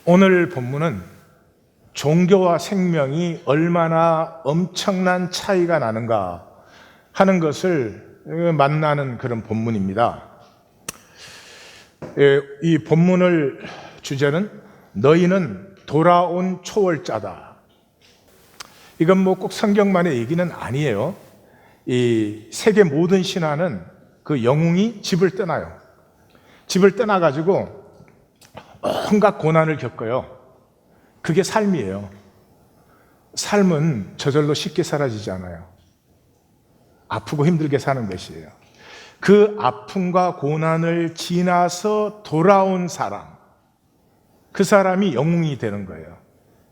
오늘 본문은 종교와 생명이 얼마나 엄청난 차이가 나는가 하는 것을 만나는 그런 본문입니다. 이 본문을 주제는 너희는 돌아온 초월자다. 이건 뭐 꼭 성경만의 얘기는 아니에요. 이 세계 모든 신화는 그 영웅이 집을 떠나요. 집을 떠나가지고 온갖 고난을 겪어요. 그게 삶이에요. 삶은 저절로 쉽게 사라지지 않아요. 아프고 힘들게 사는 것이에요. 그 아픔과 고난을 지나서 돌아온 사람, 그 사람이 영웅이 되는 거예요.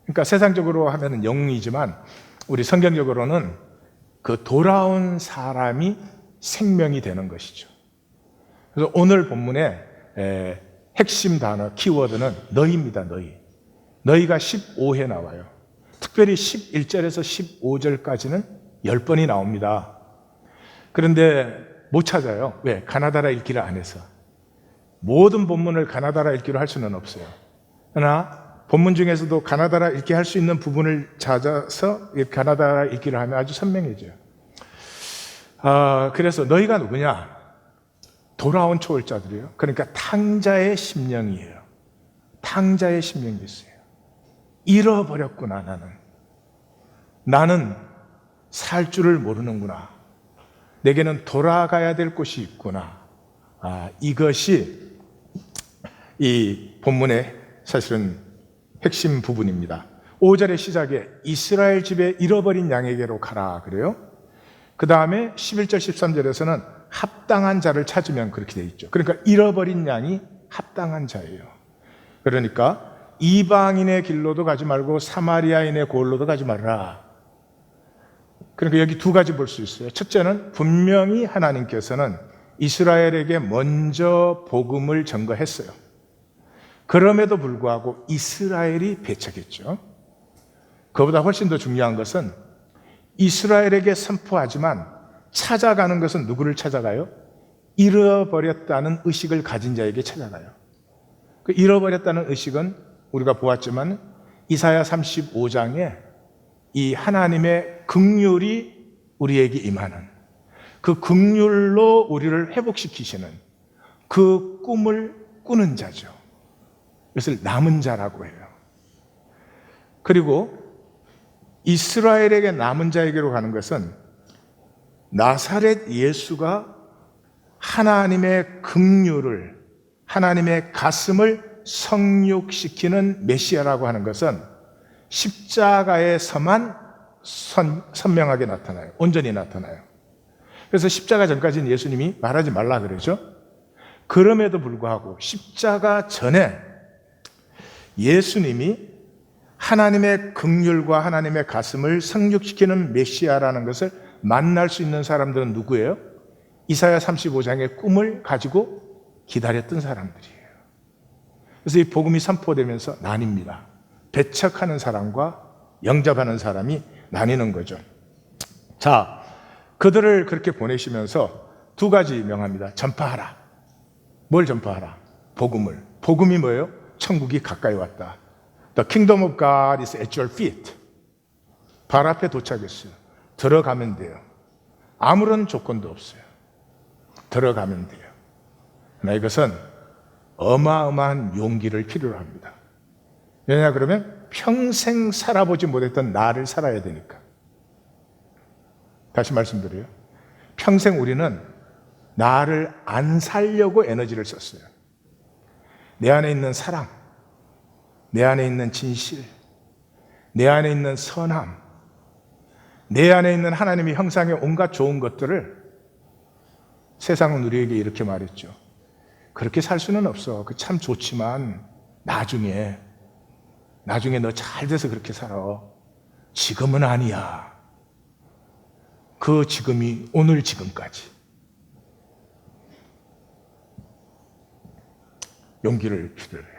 그러니까 세상적으로 하면 영웅이지만 우리 성경적으로는 그 돌아온 사람이 생명이 되는 것이죠. 그래서 오늘 본문의 핵심 단어, 키워드는 너희입니다. 너희가 15회 나와요. 특별히 11절에서 15절까지는 10번이 나옵니다. 그런데 못 찾아요. 왜? 가나다라 읽기를 안 해서. 모든 본문을 가나다라 읽기로 할 수는 없어요. 그러나 본문 중에서도 가나다라 읽기 할 수 있는 부분을 찾아서 가나다라 읽기를 하면 아주 선명해져요. 그래서 너희가 누구냐? 돌아온 초월자들이에요. 그러니까 탕자의 심령이에요. 탕자의 심령이 있어요. 잃어버렸구나, 나는 살 줄을 모르는구나. 내게는 돌아가야 될 곳이 있구나. 이것이 이 본문의 사실은 핵심 부분입니다. 5절의 시작에 이스라엘 집에 잃어버린 양에게로 가라 그래요. 그 다음에 11절 13절에서는 합당한 자를 찾으면 그렇게 돼 있죠. 그러니까 잃어버린 양이 합당한 자예요. 그러니까 이방인의 길로도 가지 말고 사마리아인의 골로도 가지 말라. 그러니까 여기 두 가지 볼 수 있어요. 첫째는 분명히 하나님께서는 이스라엘에게 먼저 복음을 전거했어요. 그럼에도 불구하고 이스라엘이 배척했죠. 그보다 훨씬 더 중요한 것은 이스라엘에게 선포하지만 찾아가는 것은 누구를 찾아가요? 잃어버렸다는 의식을 가진 자에게 찾아가요. 그 잃어버렸다는 의식은 우리가 보았지만 이사야 35장에 이 하나님의 긍휼이 우리에게 임하는 그 긍휼로 우리를 회복시키시는 그 꿈을 꾸는 자죠. 이것을 남은 자라고 해요. 그리고 이스라엘에게 남은 자에게로 가는 것은 나사렛 예수가 하나님의 긍휼을, 하나님의 가슴을 성육시키는 메시아라고 하는 것은 십자가에서만 선명하게 나타나요. 온전히 나타나요. 그래서 십자가 전까지는 예수님이 말하지 말라 그러죠. 그럼에도 불구하고 십자가 전에 예수님이 하나님의 긍휼과 하나님의 가슴을 성육시키는 메시아라는 것을 만날 수 있는 사람들은 누구예요? 이사야 35장의 꿈을 가지고 기다렸던 사람들이에요. 그래서 이 복음이 선포되면서 나뉩니다. 배척하는 사람과 영접하는 사람이 나뉘는 거죠. 자, 그들을 그렇게 보내시면서 두 가지 명합니다. 전파하라. 뭘 전파하라? 복음을. 복음이 뭐예요? 천국이 가까이 왔다. The kingdom of God is at your feet. 발 앞에 도착했어요. 들어가면 돼요. 아무런 조건도 없어요. 들어가면 돼요. 그러나 이것은 어마어마한 용기를 필요로 합니다. 왜냐 그러면 평생 살아보지 못했던 나를 살아야 되니까. 다시 말씀드려요. 평생 우리는 나를 안 살려고 에너지를 썼어요. 내 안에 있는 사랑, 내 안에 있는 진실, 내 안에 있는 선함, 내 안에 있는 하나님의 형상의 온갖 좋은 것들을 세상은 우리에게 이렇게 말했죠. 그렇게 살 수는 없어. 그 참 좋지만 나중에 너 잘 돼서 그렇게 살아. 지금은 아니야. 그 지금이 오늘 지금까지. 용기를 필요로 해요.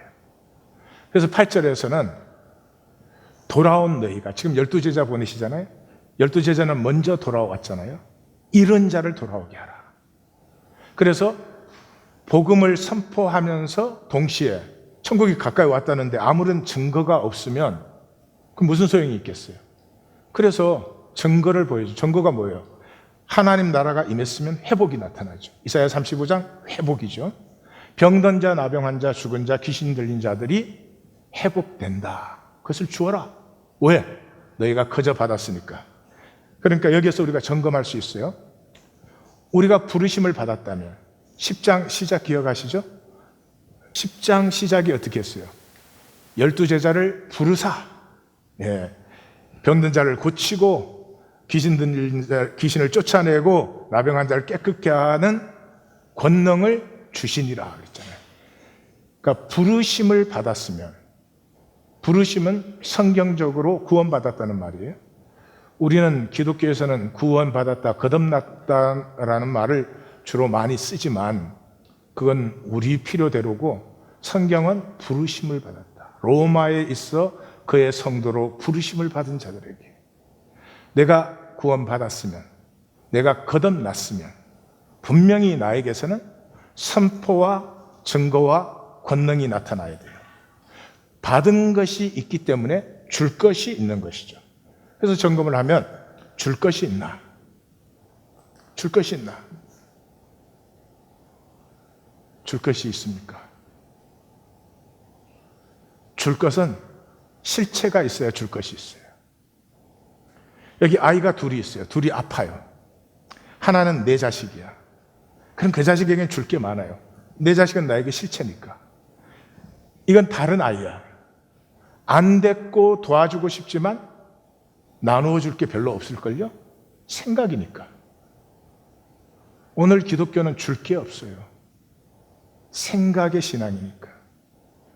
그래서 8절에서는 돌아온 너희가, 지금 12제자 보내시잖아요. 12제자는 먼저 돌아왔잖아요. 잃은 자를 돌아오게 하라. 그래서 복음을 선포하면서 동시에 천국이 가까이 왔다는데 아무런 증거가 없으면 그 무슨 소용이 있겠어요? 그래서 증거를 보여줘. 증거가 뭐예요? 하나님 나라가 임했으면 회복이 나타나죠. 이사야 35장 회복이죠. 병든 자, 나병한 자, 죽은 자, 귀신 들린 자들이 회복된다. 그것을 주어라. 왜? 너희가 거저 받았으니까. 그러니까 여기에서 우리가 점검할 수 있어요. 우리가 부르심을 받았다면 10장 시작 기억하시죠? 10장 시작이 어떻게 했어요? 12제자를 부르사, 병든 자를 고치고 귀신을 쫓아내고 나병한 자를 깨끗게 하는 권능을 주시니라 그랬잖아요. 그러니까 부르심을 받았으면, 부르심은 성경적으로 구원받았다는 말이에요. 우리는 기독교에서는 구원받았다, 거듭났다라는 말을 주로 많이 쓰지만 그건 우리 필요대로고 성경은 부르심을 받았다. 로마에 있어 그의 성도로 부르심을 받은 자들에게 내가 구원받았으면, 내가 거듭났으면 분명히 나에게서는 선포와 증거와 권능이 나타나야 돼요. 받은 것이 있기 때문에 줄 것이 있는 것이죠. 그래서 점검을 하면 줄 것이 있나? 줄 것이 있나? 줄 것이 있습니까? 줄 것은 실체가 있어야 줄 것이 있어요. 여기 아이가 둘이 있어요. 둘이 아파요. 하나는 내 자식이야. 그럼 그 자식에게는 줄 게 많아요. 내 자식은 나에게 실체니까. 이건 다른 아이야. 안 됐고 도와주고 싶지만 나누어 줄 게 별로 없을걸요? 생각이니까. 오늘 기독교는 줄 게 없어요. 생각의 신앙이니까.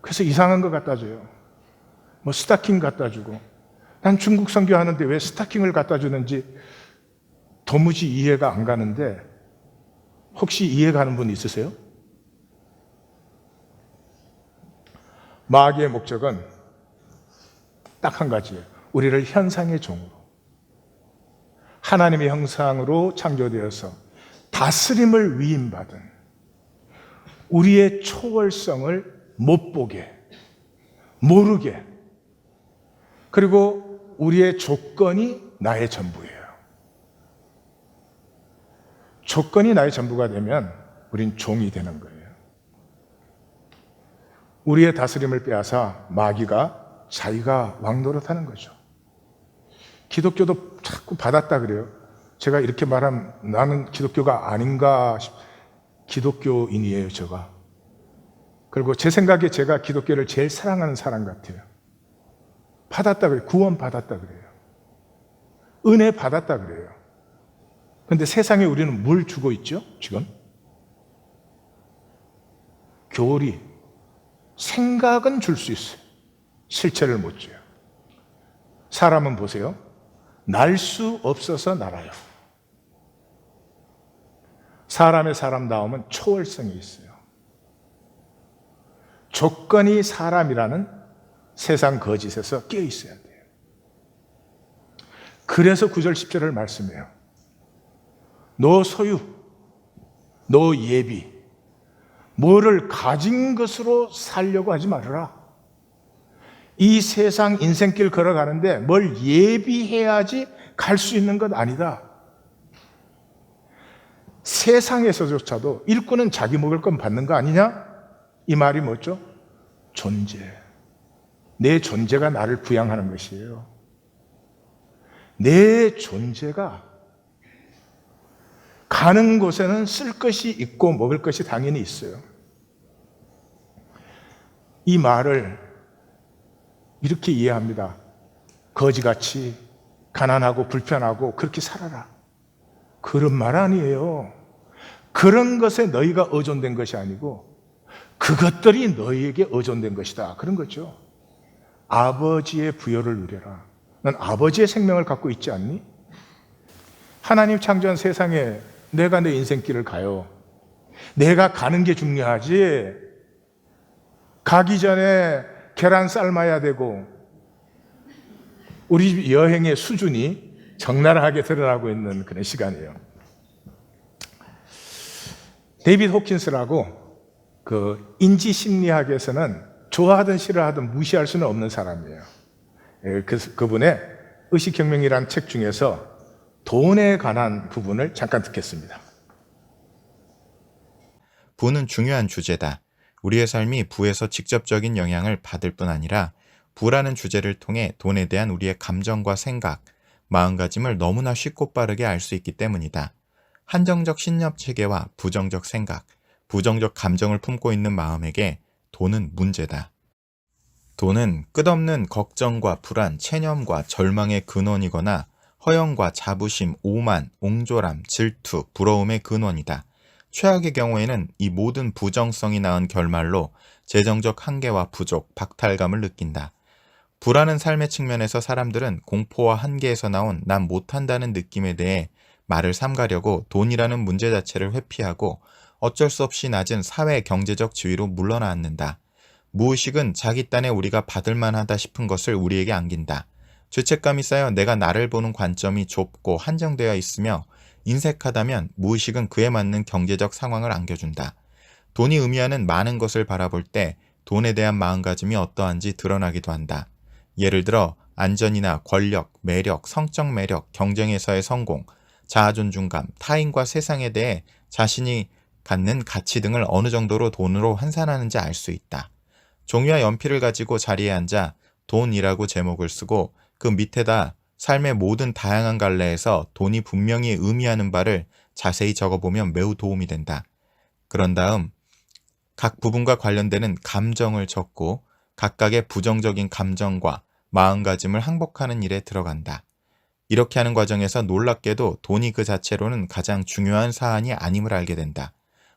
그래서 이상한 거 갖다 줘요. 뭐 스타킹 갖다 주고. 난 중국 선교하는데 왜 스타킹을 갖다 주는지 도무지 이해가 안 가는데 혹시 이해가는 분 있으세요? 마귀의 목적은 딱 한 가지예요. 우리를 현상의 종으로, 하나님의 형상으로 창조되어서 다스림을 위임받은 우리의 초월성을 못 보게, 모르게, 그리고 우리의 조건이 나의 전부예요. 조건이 나의 전부가 되면 우린 종이 되는 거예요. 우리의 다스림을 빼앗아 마귀가 자기가 왕노릇하는 거죠. 기독교도 자꾸 받았다 그래요. 제가 이렇게 말하면 나는 기독교가 아닌가 기독교인이에요, 제가. 그리고 제 생각에 제가 기독교를 제일 사랑하는 사람 같아요. 받았다 그래요. 구원 받았다 그래요. 은혜 받았다 그래요. 그런데 세상에 우리는 뭘 주고 있죠, 지금? 교리, 생각은 줄 수 있어요. 실체를 못 줘요. 사람은 보세요. 날 수 없어서 날아요. 사람의 사람다움은 초월성이 있어요. 조건이 사람이라는 세상 거짓에서 깨어 있어야 돼요. 그래서 9절 10절을 말씀해요. 너 소유, 너 예비, 뭐를 가진 것으로 살려고 하지 말아라. 이 세상 인생길 걸어가는데 뭘 예비해야지 갈 수 있는 것 아니다. 세상에서조차도 일꾼은 자기 먹을 건 받는 거 아니냐? 이 말이 뭐죠? 존재. 내 존재가 나를 부양하는 것이에요. 내 존재가 가는 곳에는 쓸 것이 있고 먹을 것이 당연히 있어요. 이 말을 이렇게 이해합니다. 거지같이 가난하고 불편하고 그렇게 살아라. 그런 말 아니에요. 그런 것에 너희가 의존된 것이 아니고 그것들이 너희에게 의존된 것이다. 그런 거죠. 아버지의 부여를 누려라. 넌 아버지의 생명을 갖고 있지 않니? 하나님 창조한 세상에 내가 내 인생길을 가요. 내가 가는 게 중요하지. 가기 전에 계란 삶아야 되고 우리 집 여행의 수준이 적나라하게 드러나고 있는 그런 시간이에요. 데이비드 호킨스라고 그 인지심리학에서는 좋아하든 싫어하든 무시할 수는 없는 사람이에요. 그래서 그분의 의식혁명이라는 책 중에서 돈에 관한 부분을 잠깐 듣겠습니다. 부는 중요한 주제다. 우리의 삶이 부에서 직접적인 영향을 받을 뿐 아니라 부라는 주제를 통해 돈에 대한 우리의 감정과 생각, 마음가짐을 너무나 쉽고 빠르게 알 수 있기 때문이다. 한정적 신념 체계와 부정적 생각, 부정적 감정을 품고 있는 마음에게 돈은 문제다. 돈은 끝없는 걱정과 불안, 체념과 절망의 근원이거나 허영과 자부심, 오만, 옹졸함, 질투, 부러움의 근원이다. 최악의 경우에는 이 모든 부정성이 낳은 결말로 재정적 한계와 부족, 박탈감을 느낀다. 부라는 삶의 측면에서 사람들은 공포와 한계에서 나온 난 못한다는 느낌에 대해 말을 삼가려고 돈이라는 문제 자체를 회피하고 어쩔 수 없이 낮은 사회 경제적 지위로 물러나 앉는다. 무의식은 자기 딴에 우리가 받을 만하다 싶은 것을 우리에게 안긴다. 죄책감이 쌓여 내가 나를 보는 관점이 좁고 한정되어 있으며 인색하다면 무의식은 그에 맞는 경제적 상황을 안겨준다. 돈이 의미하는 많은 것을 바라볼 때 돈에 대한 마음가짐이 어떠한지 드러나기도 한다. 예를 들어 안전이나 권력, 매력, 성적 매력, 경쟁에서의 성공, 자아존중감, 타인과 세상에 대해 자신이 갖는 가치 등을 어느 정도로 돈으로 환산하는지 알 수 있다. 종이와 연필을 가지고 자리에 앉아 돈이라고 제목을 쓰고 그 밑에다 삶의 모든 다양한 갈래에서 돈이 분명히 의미하는 바를 자세히 적어보면 매우 도움이 된다. 그런 다음 각 부분과 관련되는 감정을 적고 각각의 부정적인 감정과 마음가짐을 항복하는 일에 들어간다. 이렇게 하는 과정에서 놀랍게도 돈이 그 자체로는 가장 중요한 사안이 아님을 알게 된다.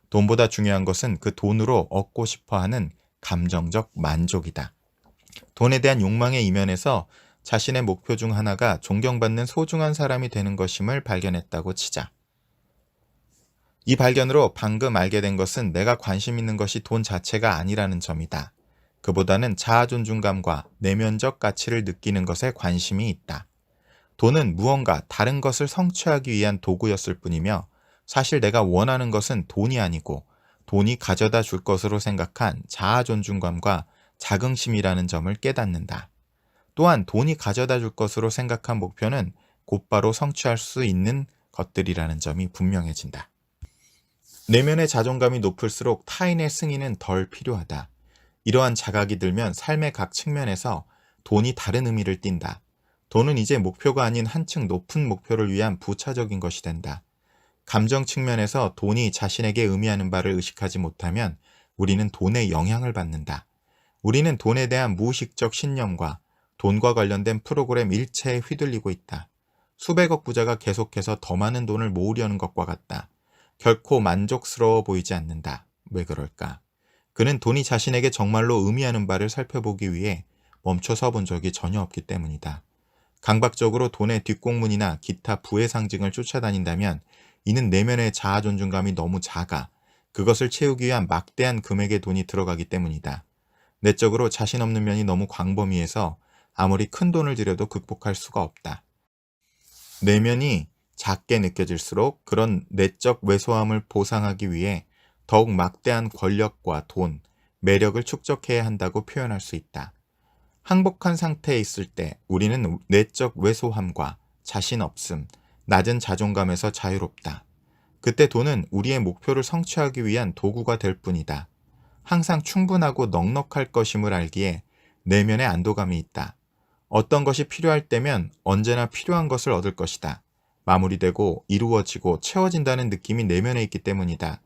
돈보다 중요한 것은 그 돈으로 얻고 싶어하는 감정적 만족이다. 돈에 대한 욕망의 이면에서 자신의 목표 중 하나가 존경받는 소중한 사람이 되는 것임을 발견했다고 치자. 이 발견으로 방금 알게 된 것은 내가 관심 있는 것이 돈 자체가 아니라는 점이다. 그보다는 자아존중감과 내면적 가치를 느끼는 것에 관심이 있다. 돈은 무언가 다른 것을 성취하기 위한 도구였을 뿐이며 사실 내가 원하는 것은 돈이 아니고 돈이 가져다 줄 것으로 생각한 자아존중감과 자긍심이라는 점을 깨닫는다. 또한 돈이 가져다 줄 것으로 생각한 목표는 곧바로 성취할 수 있는 것들이라는 점이 분명해진다. 내면의 자존감이 높을수록 타인의 승인은 덜 필요하다. 이러한 자각이 들면 삶의 각 측면에서 돈이 다른 의미를 띈다. 돈은 이제 목표가 아닌 한층 높은 목표를 위한 부차적인 것이 된다. 감정 측면에서 돈이 자신에게 의미하는 바를 의식하지 못하면 우리는 돈의 영향을 받는다. 우리는 돈에 대한 무의식적 신념과 돈과 관련된 프로그램 일체에 휘둘리고 있다. 수백억 부자가 계속해서 더 많은 돈을 모으려는 것과 같다. 결코 만족스러워 보이지 않는다. 왜 그럴까? 그는 돈이 자신에게 정말로 의미하는 바를 살펴보기 위해 멈춰서 본 적이 전혀 없기 때문이다. 강박적으로 돈의 뒷공문이나 기타 부의 상징을 쫓아다닌다면 이는 내면의 자아존중감이 너무 작아 그것을 채우기 위한 막대한 금액의 돈이 들어가기 때문이다. 내적으로 자신 없는 면이 너무 광범위해서 아무리 큰 돈을 들여도 극복할 수가 없다. 내면이 작게 느껴질수록 그런 내적 왜소함을 보상하기 위해 더욱 막대한 권력과 돈, 매력을 축적해야 한다고 표현할 수 있다. 항복한 상태에 있을 때 우리는 내적 왜소함과 자신 없음, 낮은 자존감에서 자유롭다. 그때 돈은 우리의 목표를 성취하기 위한 도구가 될 뿐이다. 항상 충분하고 넉넉할 것임을 알기에 내면의 안도감이 있다. 어떤 것이 필요할 때면 언제나 필요한 것을 얻을 것이다. 마무리되고 이루어지고 채워진다는 느낌이 내면에 있기 때문이다.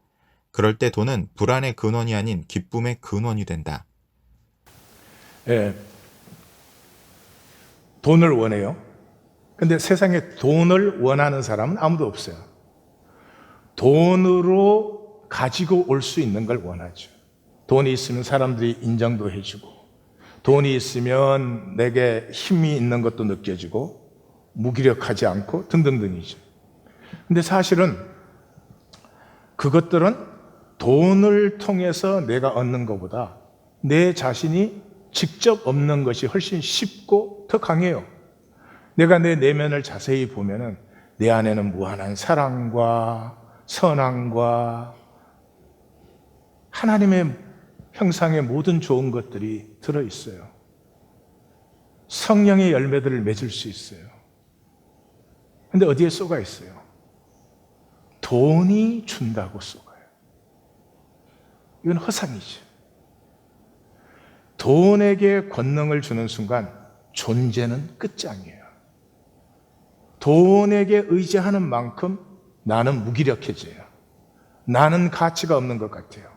그럴 때 돈은 불안의 근원이 아닌 기쁨의 근원이 된다. 예, 돈을 원해요. 근데 세상에 돈을 원하는 사람은 아무도 없어요. 돈으로 가지고 올 수 있는 걸 원하죠. 돈이 있으면 사람들이 인정도 해주고, 돈이 있으면 내게 힘이 있는 것도 느껴지고, 무기력하지 않고 등등등이죠. 근데 사실은 그것들은 돈을 통해서 내가 얻는 것보다 내 자신이 직접 얻는 것이 훨씬 쉽고 더 강해요. 내가 내 내면을 자세히 보면은 내 안에는 무한한 사랑과 선함과 하나님의 형상의 모든 좋은 것들이 들어있어요. 성령의 열매들을 맺을 수 있어요. 근데 어디에 쏘가 있어요? 돈이 준다고 쏘가요. 이건 허상이죠. 돈에게 권능을 주는 순간 존재는 끝장이에요. 돈에게 의지하는 만큼 나는 무기력해져요. 나는 가치가 없는 것 같아요.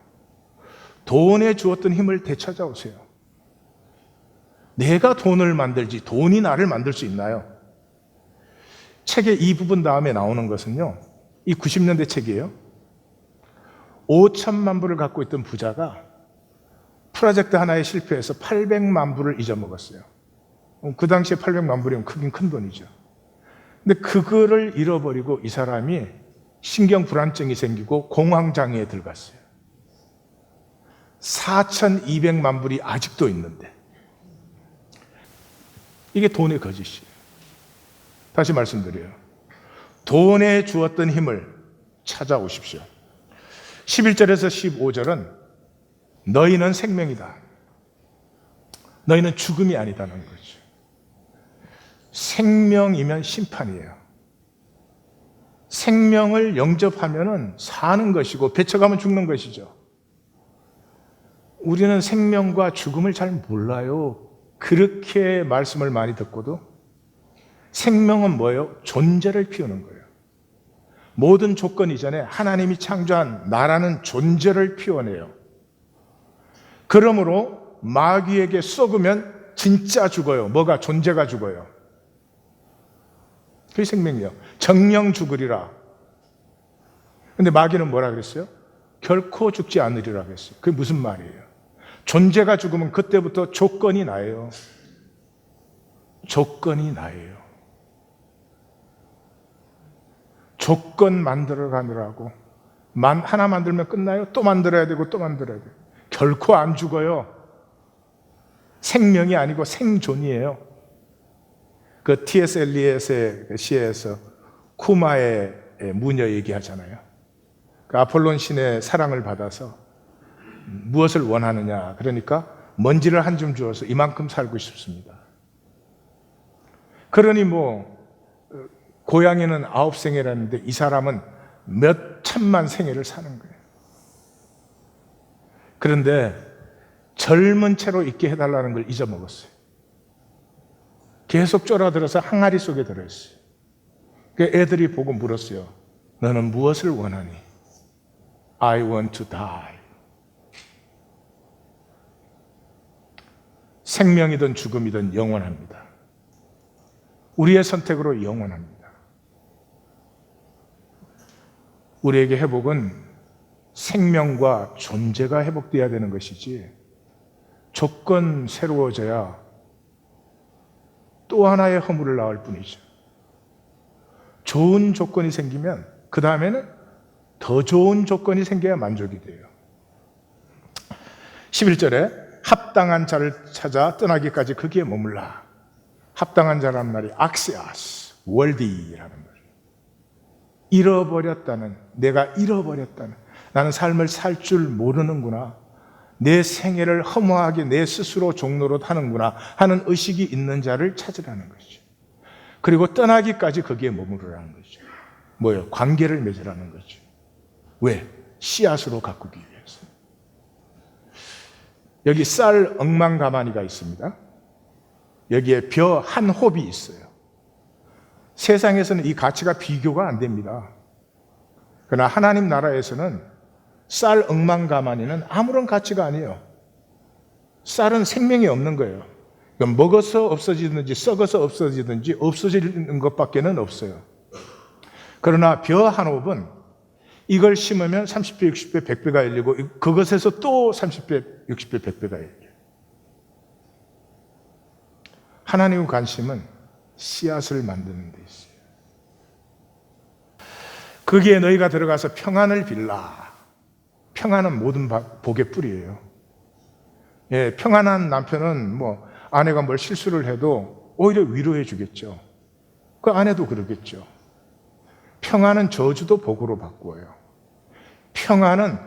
돈에 주었던 힘을 되찾아오세요. 내가 돈을 만들지 돈이 나를 만들 수 있나요? 책의 이 부분 다음에 나오는 것은요, 이 90년대 책이에요. 5천만 불을 갖고 있던 부자가 프로젝트 하나에 실패해서 800만 불을 잊어먹었어요. 그 당시에 800만 불이면 크긴 큰 돈이죠. 근데 그거를 잃어버리고 이 사람이 신경 불안증이 생기고 공황장애에 들어갔어요. 4,200만 불이 아직도 있는데 이게 돈의 거짓이에요. 다시 말씀드려요. 돈에 주었던 힘을 찾아오십시오. 11절에서 15절은 너희는 생명이다. 너희는 죽음이 아니다는 거죠. 생명이면 심판이에요. 생명을 영접하면 사는 것이고 배쳐가면 죽는 것이죠. 우리는 생명과 죽음을 잘 몰라요. 그렇게 말씀을 많이 듣고도 생명은 뭐예요? 존재를 피우는 거예요. 모든 조건 이전에 하나님이 창조한 나라는 존재를 피워내요. 그러므로 마귀에게 쏘으면 진짜 죽어요. 뭐가? 존재가 죽어요. 그게 생명이에요. 정령 죽으리라. 근데 마귀는 뭐라 그랬어요? 결코 죽지 않으리라 그랬어요. 그게 무슨 말이에요? 존재가 죽으면 그때부터 조건이 나예요. 조건이 나예요. 조건 만들어 가느라고 하나 만들면 끝나요? 또 만들어야 되고 또 만들어야 돼요. 결코 안 죽어요. 생명이 아니고 생존이에요. 그 T.S. 엘리엇의 시에서 쿠마의 무녀 얘기하잖아요. 그 아폴론 신의 사랑을 받아서 무엇을 원하느냐? 그러니까 먼지를 한 줌 주어서 이만큼 살고 싶습니다. 그러니 고양이는 9생애라는데 이 사람은 몇 천만 생애를 사는 거예요. 그런데 젊은 채로 있게 해달라는 걸 잊어먹었어요. 계속 쫄아들어서 항아리 속에 들어있어요. 애들이 보고 물었어요. 너는 무엇을 원하니? I want to die. 생명이든 죽음이든 영원합니다. 우리의 선택으로 영원합니다. 우리에게 회복은 생명과 존재가 회복되어야 되는 것이지 조건 새로워져야 또 하나의 허물을 낳을 뿐이죠. 좋은 조건이 생기면 그 다음에는 더 좋은 조건이 생겨야 만족이 돼요. 11절에 합당한 자를 찾아 떠나기까지 거기에 머물라. 합당한 자라는 말이 악시아스, 월디라는 말이에요. 잃어버렸다는, 내가 잃어버렸다는, 나는 삶을 살 줄 모르는구나, 내 생애를 허무하게 내 스스로 종로로 하는구나 하는 의식이 있는 자를 찾으라는 것이죠. 그리고 떠나기까지 거기에 머무르라는 거죠. 뭐예요? 관계를 맺으라는 거죠. 왜? 씨앗으로 가꾸기 위해서. 여기 쌀 억만가마니가 있습니다. 여기에 벼 한 홉이 있어요. 세상에서는 이 가치가 비교가 안 됩니다. 그러나 하나님 나라에서는 쌀 억만가마니는 아무런 가치가 아니에요. 쌀은 생명이 없는 거예요. 먹어서 없어지든지 썩어서 없어지든지 없어지는 것밖에는 없어요. 그러나 벼 한 홉은 이걸 심으면 30배, 60배, 100배가 열리고 그것에서 또 30배, 60배, 100배가 열려요. 하나님의 관심은 씨앗을 만드는 데 있어요. 거기에 너희가 들어가서 평안을 빌라. 평안은 모든 복의 뿌리예요. 예, 평안한 남편은 아내가 뭘 실수를 해도 오히려 위로해 주겠죠. 그 아내도 그러겠죠. 평안은 저주도 복으로 바꾸어요. 평안은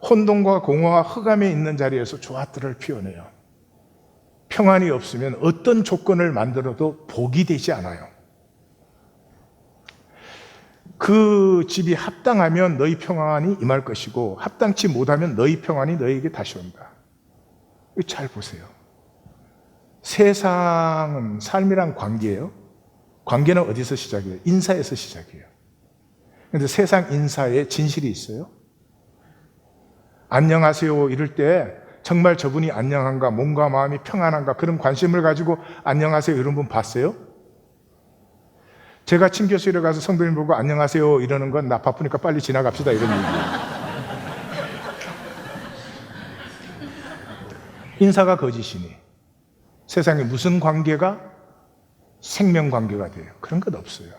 혼돈과 공허와 흑암에 있는 자리에서 조화들을 피워내요. 평안이 없으면 어떤 조건을 만들어도 복이 되지 않아요. 그 집이 합당하면 너희 평안이 임할 것이고 합당치 못하면 너희 평안이 너희에게 다시 온다. 잘 보세요. 세상은 삶이란 관계예요. 관계는 어디서 시작해요? 인사에서 시작해요. 그런데 세상 인사에 진실이 있어요. 안녕하세요 이럴 때 정말 저분이 안녕한가, 몸과 마음이 평안한가 그런 관심을 가지고 안녕하세요 이런 분 봤어요? 제가 침교실에 가서 성도님 보고 안녕하세요 이러는 건 나 바쁘니까 빨리 지나갑시다 이런 얘기예요. 인사가 거짓이니 세상에 무슨 관계가 생명 관계가 돼요? 그런 것 없어요.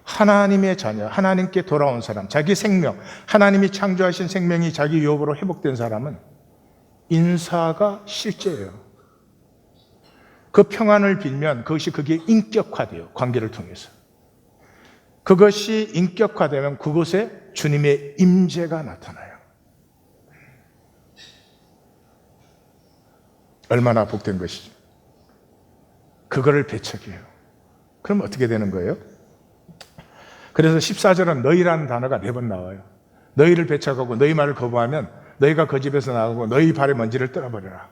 하나님의 자녀, 하나님께 돌아온 사람, 자기 생명, 하나님이 창조하신 생명이 자기 유업으로 회복된 사람은 인사가 실제예요. 그 평안을 빌면 그게 인격화돼요. 관계를 통해서. 그것이 인격화되면 그곳에 주님의 임재가 나타나요. 얼마나 복된 것이죠. 그거를 배척해요. 그럼 어떻게 되는 거예요? 그래서 14절은 너희라는 단어가 4번 나와요. 너희를 배척하고 너희 말을 거부하면 너희가 그 집에서 나가고 너희 발의 먼지를 떨어버려라.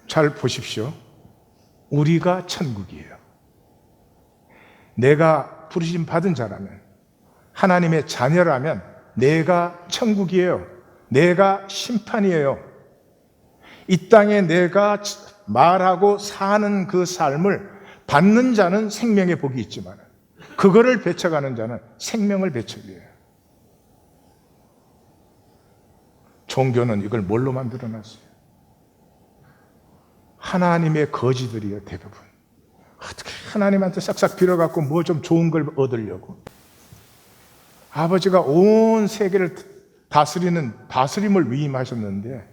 잘 보십시오. 우리가 천국이에요. 내가 부르심 받은 자라면, 하나님의 자녀라면 내가 천국이에요. 내가 심판이에요. 이 땅에 내가 말하고 사는 그 삶을 받는 자는 생명의 복이 있지만 그거를 배척하는 자는 생명을 배척해요. 종교는 이걸 뭘로 만들어놨어요? 하나님의 거지들이에요, 대부분. 어떻게 하나님한테 싹싹 빌어갖고 뭐 좀 좋은 걸 얻으려고. 아버지가 온 세계를 다스리는 다스림을 위임하셨는데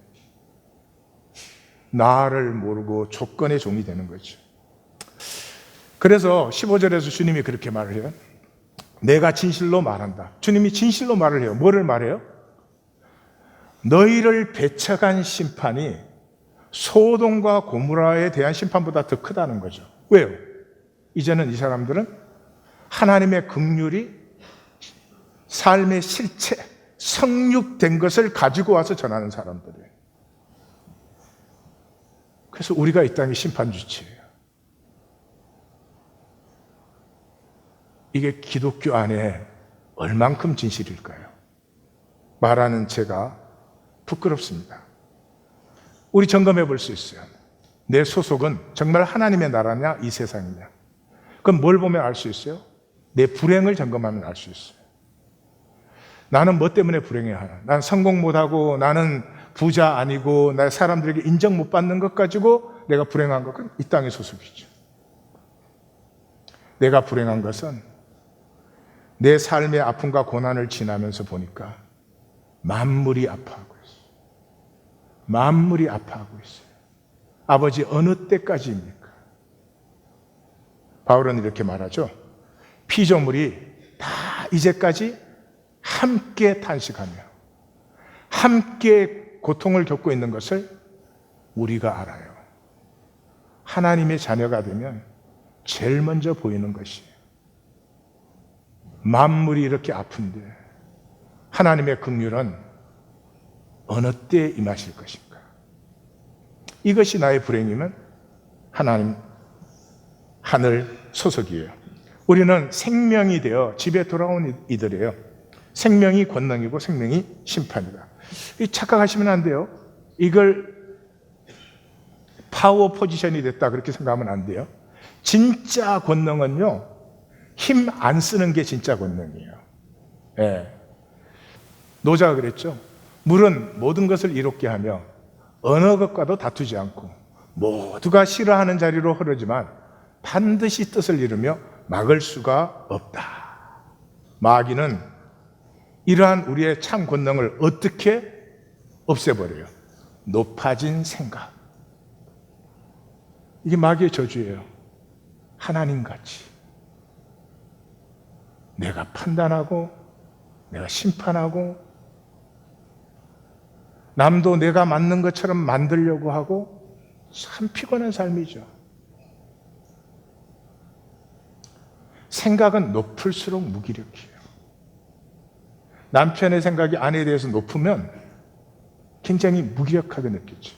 나를 모르고 조건의 종이 되는 거죠. 그래서 15절에서 주님이 그렇게 말을 해요. 내가 진실로 말한다. 주님이 진실로 말을 해요. 뭐를 말해요? 너희를 배척한 심판이 소돔과 고모라에 대한 심판보다 더 크다는 거죠. 왜요? 이제는 이 사람들은 하나님의 긍휼이 삶의 실체, 성육된 것을 가지고 와서 전하는 사람들이에요. 그래서 우리가 이 땅의 심판주체예요. 이게 기독교 안에 얼만큼 진실일까요? 말하는 제가 부끄럽습니다. 우리 점검해 볼 수 있어요. 내 소속은 정말 하나님의 나라냐 이 세상이냐. 그럼 뭘 보면 알 수 있어요? 내 불행을 점검하면 알 수 있어요. 나는 뭐 때문에 불행해야 하나? 난 성공 못하고 나는 부자 아니고 나 사람들에게 인정 못 받는 것 가지고 내가 불행한 것, 그럼 이 땅의 소속이죠. 내가 불행한 것은 내 삶의 아픔과 고난을 지나면서 보니까 만물이 아파하고 있어요. 만물이 아파하고 있어요. 아버지 어느 때까지입니까? 바울은 이렇게 말하죠. 피조물이 다 이제까지 함께 탄식하며 함께 고통을 겪고 있는 것을 우리가 알아요. 하나님의 자녀가 되면 제일 먼저 보이는 것이 만물이 이렇게 아픈데 하나님의 긍휼은 어느 때에 임하실 것인가? 이것이 나의 불행이면 하나님 하늘 소속이에요. 우리는 생명이 되어 집에 돌아온 이들이에요. 생명이 권능이고 생명이 심판이다. 착각하시면 안 돼요. 이걸 파워 포지션이 됐다 그렇게 생각하면 안 돼요. 진짜 권능은요, 힘 안 쓰는 게 진짜 권능이에요. 예. 노자가 그랬죠. 물은 모든 것을 이롭게 하며 어느 것과도 다투지 않고 모두가 싫어하는 자리로 흐르지만 반드시 뜻을 이루며 막을 수가 없다. 마귀는 이러한 우리의 참 권능을 어떻게 없애버려요? 높아진 생각. 이게 마귀의 저주예요. 하나님같이 내가 판단하고 내가 심판하고 남도 내가 맞는 것처럼 만들려고 하고 참 피곤한 삶이죠. 생각은 높을수록 무기력해요. 남편의 생각이 아내에 대해서 높으면 굉장히 무기력하게 느끼죠.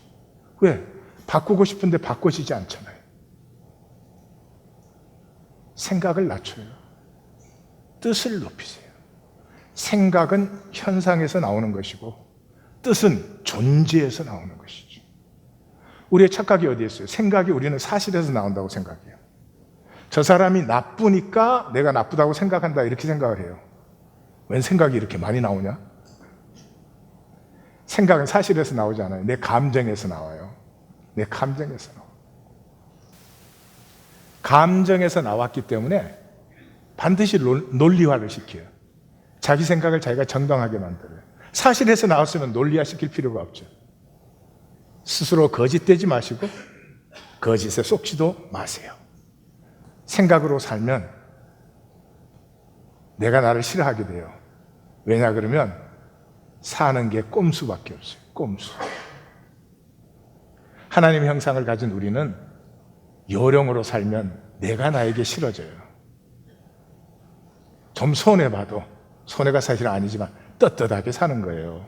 왜? 바꾸고 싶은데 바꿔지지 않잖아요. 생각을 낮춰요. 뜻을 높이세요. 생각은 현상에서 나오는 것이고 뜻은 존재에서 나오는 것이죠. 우리의 착각이 어디에 있어요? 생각이 우리는 사실에서 나온다고 생각해요. 저 사람이 나쁘니까 내가 나쁘다고 생각한다 이렇게 생각을 해요. 웬 생각이 이렇게 많이 나오냐? 생각은 사실에서 나오지 않아요. 내 감정에서 나와요. 내 감정에서 나와요. 감정에서 나왔기 때문에 반드시 논리화를 시켜요. 자기 생각을 자기가 정당하게 만들어요. 사실에서 나왔으면 논리화 시킬 필요가 없죠. 스스로 거짓되지 마시고 거짓에 속지도 마세요. 생각으로 살면 내가 나를 싫어하게 돼요. 왜냐 그러면 사는 게 꼼수밖에 없어요. 꼼수. 하나님의 형상을 가진 우리는 요령으로 살면 내가 나에게 싫어져요. 좀 손해봐도 손해가 사실 아니지만 떳떳하게 사는 거예요.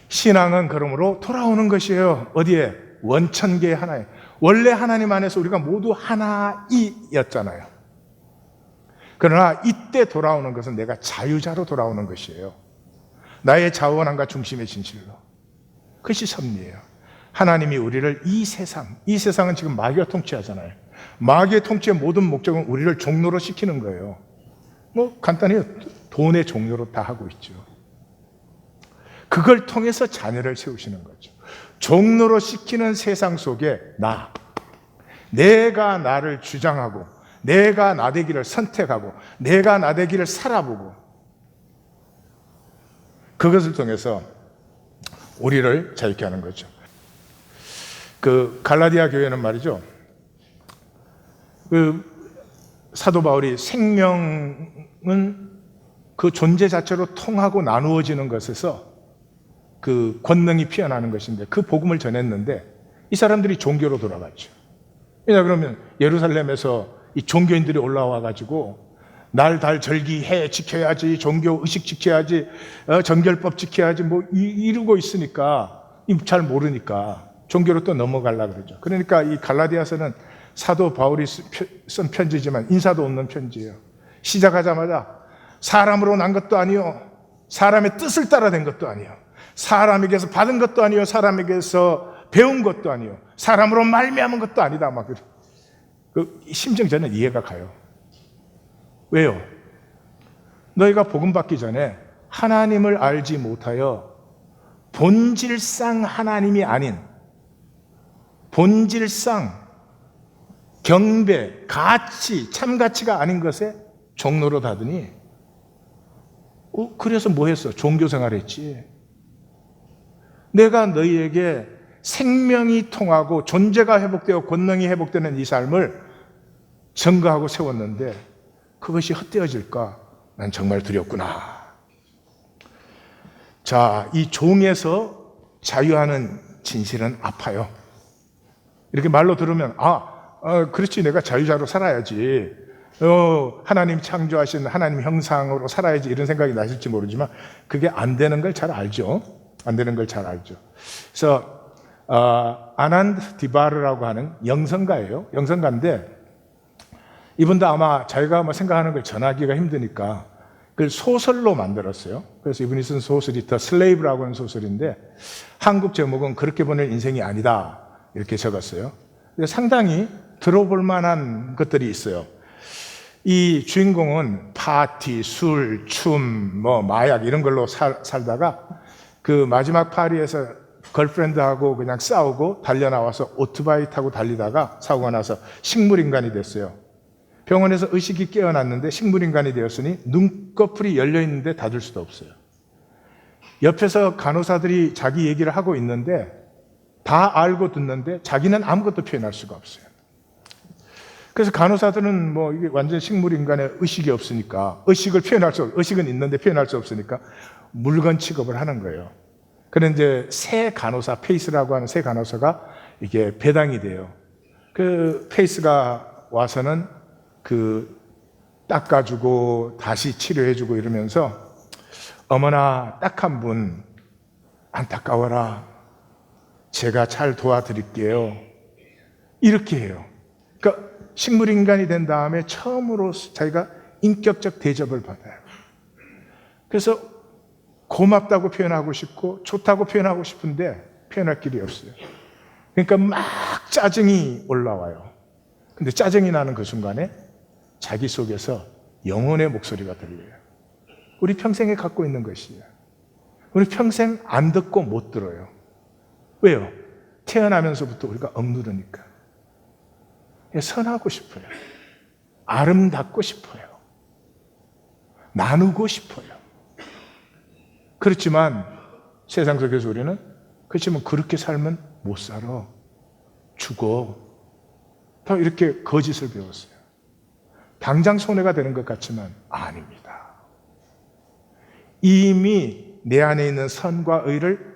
신앙은 그러므로 돌아오는 것이에요. 어디에? 원천계의 하나에. 원래 하나님 안에서 우리가 모두 하나이였잖아요. 그러나 이때 돌아오는 것은 내가 자유자로 돌아오는 것이에요. 나의 자원함과 중심의 진실로. 그것이 섭리예요. 하나님이 우리를 이 세상은 지금 마귀가 통치하잖아요. 마귀의 통치의 모든 목적은 우리를 종로로 시키는 거예요. 뭐 간단해요. 돈의 종로로 다 하고 있죠. 그걸 통해서 자녀를 세우시는 거죠. 종로로 시키는 세상 속에 내가 나를 주장하고 내가 나 되기를 선택하고 내가 나 되기를 살아보고 그것을 통해서 우리를 자유케 하는 거죠. 그 갈라디아 교회는 말이죠. 그 사도 바울이 생명은 그 존재 자체로 통하고 나누어지는 것에서 그 권능이 피어나는 것인데 그 복음을 전했는데 이 사람들이 종교로 돌아갔죠. 왜냐 그러면 예루살렘에서 이 종교인들이 올라와 가지고 날 달 절기 해 지켜야지, 종교 의식 지켜야지, 정결법 지켜야지 뭐 이러고 있으니까 잘 모르니까 종교로 또 넘어가려고 그러죠. 그러니까 이 갈라디아서는 사도 바울이 쓴 편지지만 인사도 없는 편지예요. 시작하자마자 사람으로 난 것도 아니요, 사람의 뜻을 따라 된 것도 아니요, 사람에게서 받은 것도 아니요, 사람에게서 배운 것도 아니요, 사람으로 말미암은 것도 아니다. 막 그 심정 저는 이해가 가요. 왜요? 너희가 복음 받기 전에 하나님을 알지 못하여 본질상 하나님이 아닌 본질상 경배, 가치, 참가치가 아닌 것에 종로로 다더니 그래서 뭐 했어? 종교생활 했지. 내가 너희에게 생명이 통하고 존재가 회복되고 권능이 회복되는 이 삶을 증거하고 세웠는데 그것이 헛되어질까? 난 정말 두렵구나. 자, 이 종에서 자유하는 진실은 아파요. 이렇게 말로 들으면 그렇지, 내가 자유자로 살아야지, 하나님 창조하신 하나님 형상으로 살아야지 이런 생각이 나실지 모르지만 그게 안 되는 걸 잘 알죠. 안 되는 걸 잘 알죠. 그래서 아난드 디바르라고 하는 영성가예요. 영성가인데 이분도 아마 자기가 뭐 생각하는 걸 전하기가 힘드니까 그걸 소설로 만들었어요. 그래서 이분이 쓴 소설이 더 슬레이브라고 하는 소설인데 한국 제목은 그렇게 보낼 인생이 아니다 이렇게 적었어요. 상당히 들어볼 만한 것들이 있어요. 이 주인공은 파티, 술, 춤, 뭐 마약 이런 걸로 살다가 그 마지막 파리에서 걸프렌드하고 그냥 싸우고 달려나와서 오토바이 타고 달리다가 사고가 나서 식물인간이 됐어요. 병원에서 의식이 깨어났는데 식물인간이 되었으니 눈꺼풀이 열려있는데 닫을 수도 없어요. 옆에서 간호사들이 자기 얘기를 하고 있는데 다 알고 듣는데 자기는 아무것도 표현할 수가 없어요. 그래서 간호사들은 뭐 이게 완전 식물인간의 의식이 없으니까 의식은 있는데 표현할 수 없으니까 물건 취급을 하는 거예요. 그런 이제 새 간호사, 페이스라고 하는 새 간호사가 이게 배당이 돼요. 그 페이스가 와서는 그 닦아주고 다시 치료해주고 이러면서 어머나 딱 한 분 안타까워라. 제가 잘 도와드릴게요. 이렇게 해요. 그러니까 식물인간이 된 다음에 처음으로 자기가 인격적 대접을 받아요. 그래서 고맙다고 표현하고 싶고 좋다고 표현하고 싶은데 표현할 길이 없어요. 그러니까 막 짜증이 올라와요. 근데 짜증이 나는 그 순간에 자기 속에서 영혼의 목소리가 들려요. 우리 평생에 갖고 있는 것이에요. 우리 평생 안 듣고 못 들어요. 왜요? 태어나면서부터 우리가 억누르니까. 선하고 싶어요. 아름답고 싶어요. 나누고 싶어요. 그렇지만 세상 속에서 우리는 그렇지만 그렇게 살면 못 살아. 죽어. 더 이렇게 거짓을 배웠어요. 당장 손해가 되는 것 같지만 아닙니다. 이미 내 안에 있는 선과 의를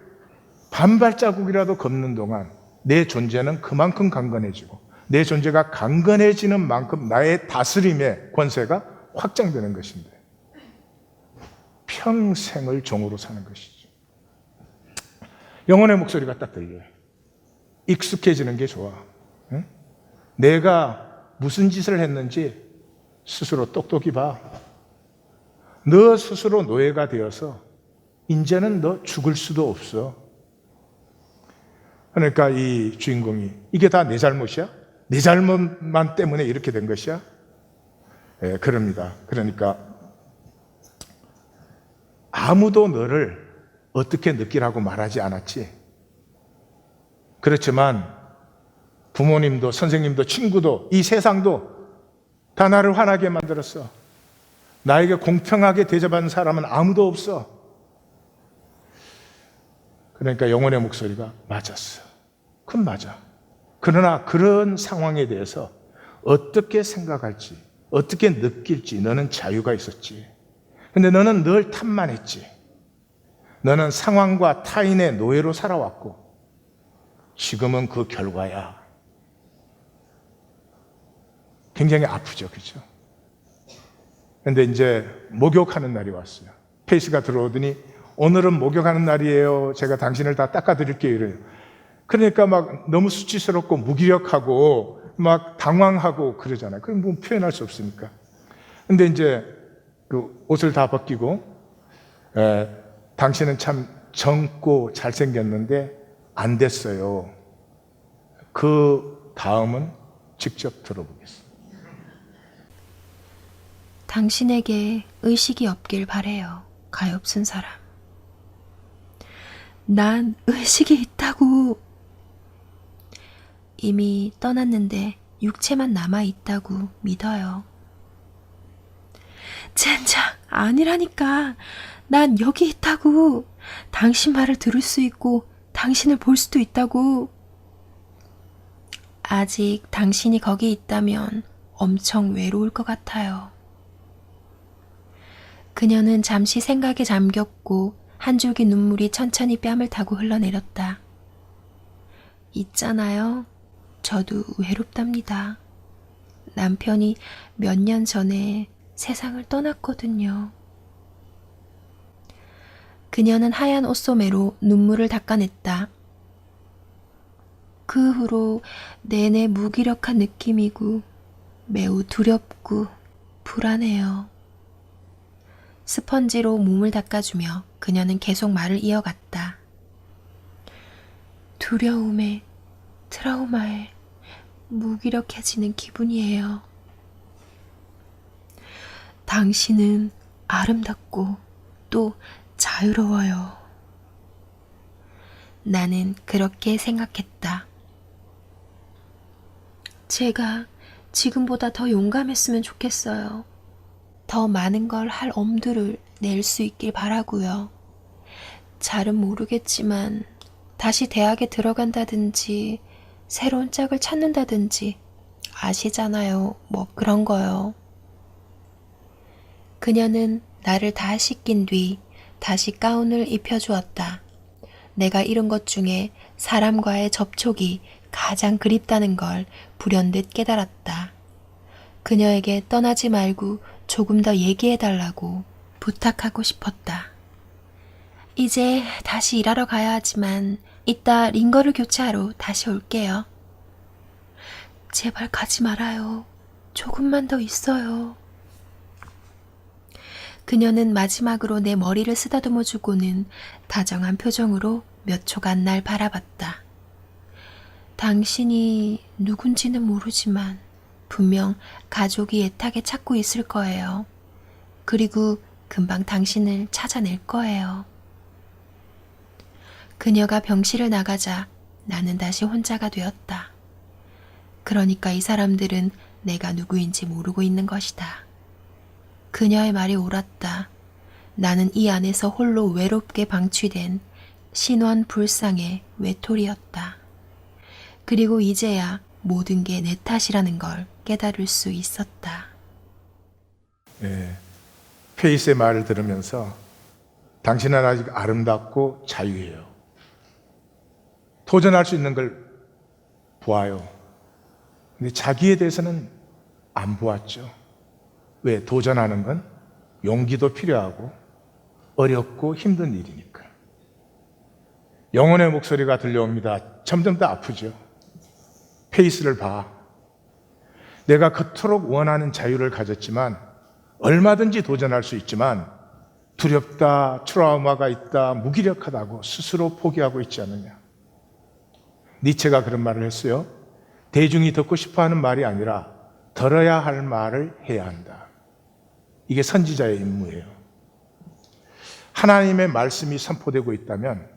반발자국이라도 걷는 동안 내 존재는 그만큼 강건해지고 내 존재가 강건해지는 만큼 나의 다스림의 권세가 확장되는 것인데 평생을 종으로 사는 것이죠. 영혼의 목소리가 딱 들려요. 익숙해지는 게 좋아. 응? 내가 무슨 짓을 했는지 스스로 똑똑히 봐. 너 스스로 노예가 되어서 이제는 너 죽을 수도 없어. 그러니까 이 주인공이 이게 다 내 잘못이야? 내 잘못만 때문에 이렇게 된 것이야? 예, 그럽니다. 그러니까 아무도 너를 어떻게 느끼라고 말하지 않았지. 그렇지만 부모님도 선생님도 친구도 이 세상도 다 나를 화나게 만들었어. 나에게 공평하게 대접하는 사람은 아무도 없어. 그러니까 영혼의 목소리가 맞았어. 그건 맞아. 그러나 그런 상황에 대해서 어떻게 생각할지, 어떻게 느낄지 너는 자유가 있었지. 근데 너는 늘 탓만했지. 너는 상황과 타인의 노예로 살아왔고 지금은 그 결과야. 굉장히 아프죠, 그렇죠? 근데 이제 목욕하는 날이 왔어요. 페이스가 들어오더니 오늘은 목욕하는 날이에요. 제가 당신을 다 닦아드릴게요. 이래요. 그러니까 막 너무 수치스럽고 무기력하고 막 당황하고 그러잖아요. 그럼 뭐 표현할 수 없으니까. 근데 이제 그 옷을 다 벗기고 당신은 참 젊고 잘생겼는데 안 됐어요. 그 다음은 직접 들어보겠습니다. 당신에게 의식이 없길 바래요. 가엾은 사람. 난 의식이 있다고. 이미 떠났는데 육체만 남아있다고 믿어요. 젠장, 아니라니까. 난 여기 있다고. 당신 말을 들을 수 있고 당신을 볼 수도 있다고. 아직 당신이 거기 있다면 엄청 외로울 것 같아요. 그녀는 잠시 생각에 잠겼고 한 줄기 눈물이 천천히 뺨을 타고 흘러내렸다. 있잖아요. 저도 외롭답니다. 남편이 몇 년 전에 세상을 떠났거든요. 그녀는 하얀 옷소매로 눈물을 닦아냈다. 그 후로 내내 무기력한 느낌이고 매우 두렵고 불안해요. 스펀지로 몸을 닦아주며 그녀는 계속 말을 이어갔다. 두려움에, 트라우마에 무기력해지는 기분이에요. 당신은 아름답고 또 자유로워요. 나는 그렇게 생각했다. 제가 지금보다 더 용감했으면 좋겠어요. 더 많은 걸 할 엄두를 낼 수 있길 바라고요. 잘은 모르겠지만 다시 대학에 들어간다든지 새로운 짝을 찾는다든지 아시잖아요. 뭐 그런 거요. 그녀는 나를 다 씻긴 뒤 다시 가운을 입혀주었다. 내가 잃은 것 중에 사람과의 접촉이 가장 그립다는 걸 불현듯 깨달았다. 그녀에게 떠나지 말고 조금 더 얘기해달라고 부탁하고 싶었다. 이제 다시 일하러 가야 하지만 이따 링거를 교체하러 다시 올게요. 제발 가지 말아요. 조금만 더 있어요. 그녀는 마지막으로 내 머리를 쓰다듬어주고는 다정한 표정으로 몇 초간 날 바라봤다. 당신이 누군지는 모르지만 분명 가족이 애타게 찾고 있을 거예요. 그리고 금방 당신을 찾아낼 거예요. 그녀가 병실을 나가자 나는 다시 혼자가 되었다. 그러니까 이 사람들은 내가 누구인지 모르고 있는 것이다. 그녀의 말이 옳았다. 나는 이 안에서 홀로 외롭게 방치된 신원 불상의 외톨이였다. 그리고 이제야 모든 게 내 탓이라는 걸 깨달을 수 있었다. 페이스의 말을 들으면서 당신은 아직 아름답고 자유해요. 도전할 수 있는 걸 보아요. 근데 자기에 대해서는 안 보았죠. 왜? 도전하는 건 용기도 필요하고 어렵고 힘든 일이니까. 영혼의 목소리가 들려옵니다. 점점 더 아프죠. 페이스를 봐. 내가 그토록 원하는 자유를 가졌지만 얼마든지 도전할 수 있지만 두렵다, 트라우마가 있다, 무기력하다고 스스로 포기하고 있지 않느냐. 니체가 그런 말을 했어요. 대중이 듣고 싶어하는 말이 아니라 들어야 할 말을 해야 한다. 이게 선지자의 임무예요. 하나님의 말씀이 선포되고 있다면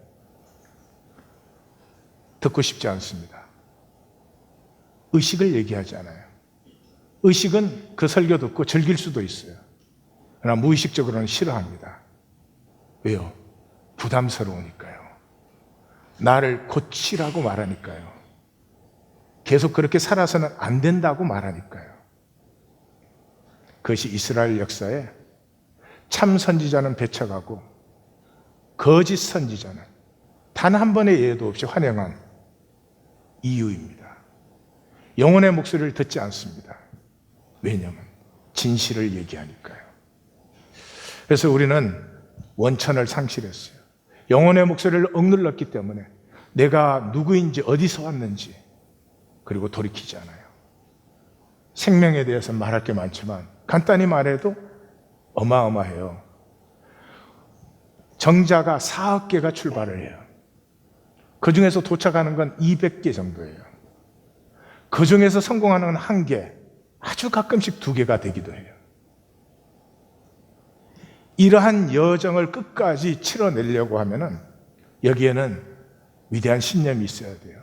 듣고 싶지 않습니다. 의식을 얘기하지 않아요. 의식은 그 설교 듣고 즐길 수도 있어요. 그러나 무의식적으로는 싫어합니다. 왜요? 부담스러우니까요. 나를 고치라고 말하니까요. 계속 그렇게 살아서는 안 된다고 말하니까요. 그것이 이스라엘 역사에 참 선지자는 배척하고 거짓 선지자는 단 한 번의 예도 없이 환영한 이유입니다. 영혼의 목소리를 듣지 않습니다. 왜냐하면 진실을 얘기하니까요. 그래서 우리는 원천을 상실했어요. 영혼의 목소리를 억눌렀기 때문에 내가 누구인지 어디서 왔는지 그리고 돌이키지 않아요. 생명에 대해서 말할 게 많지만 간단히 말해도 어마어마해요. 정자가 4억 개가 출발을 해요. 그 중에서 도착하는 건 200개 정도예요. 그 중에서 성공하는 건 1개, 아주 가끔씩 2개가 되기도 해요. 이러한 여정을 끝까지 치러내려고 하면은 여기에는 위대한 신념이 있어야 돼요.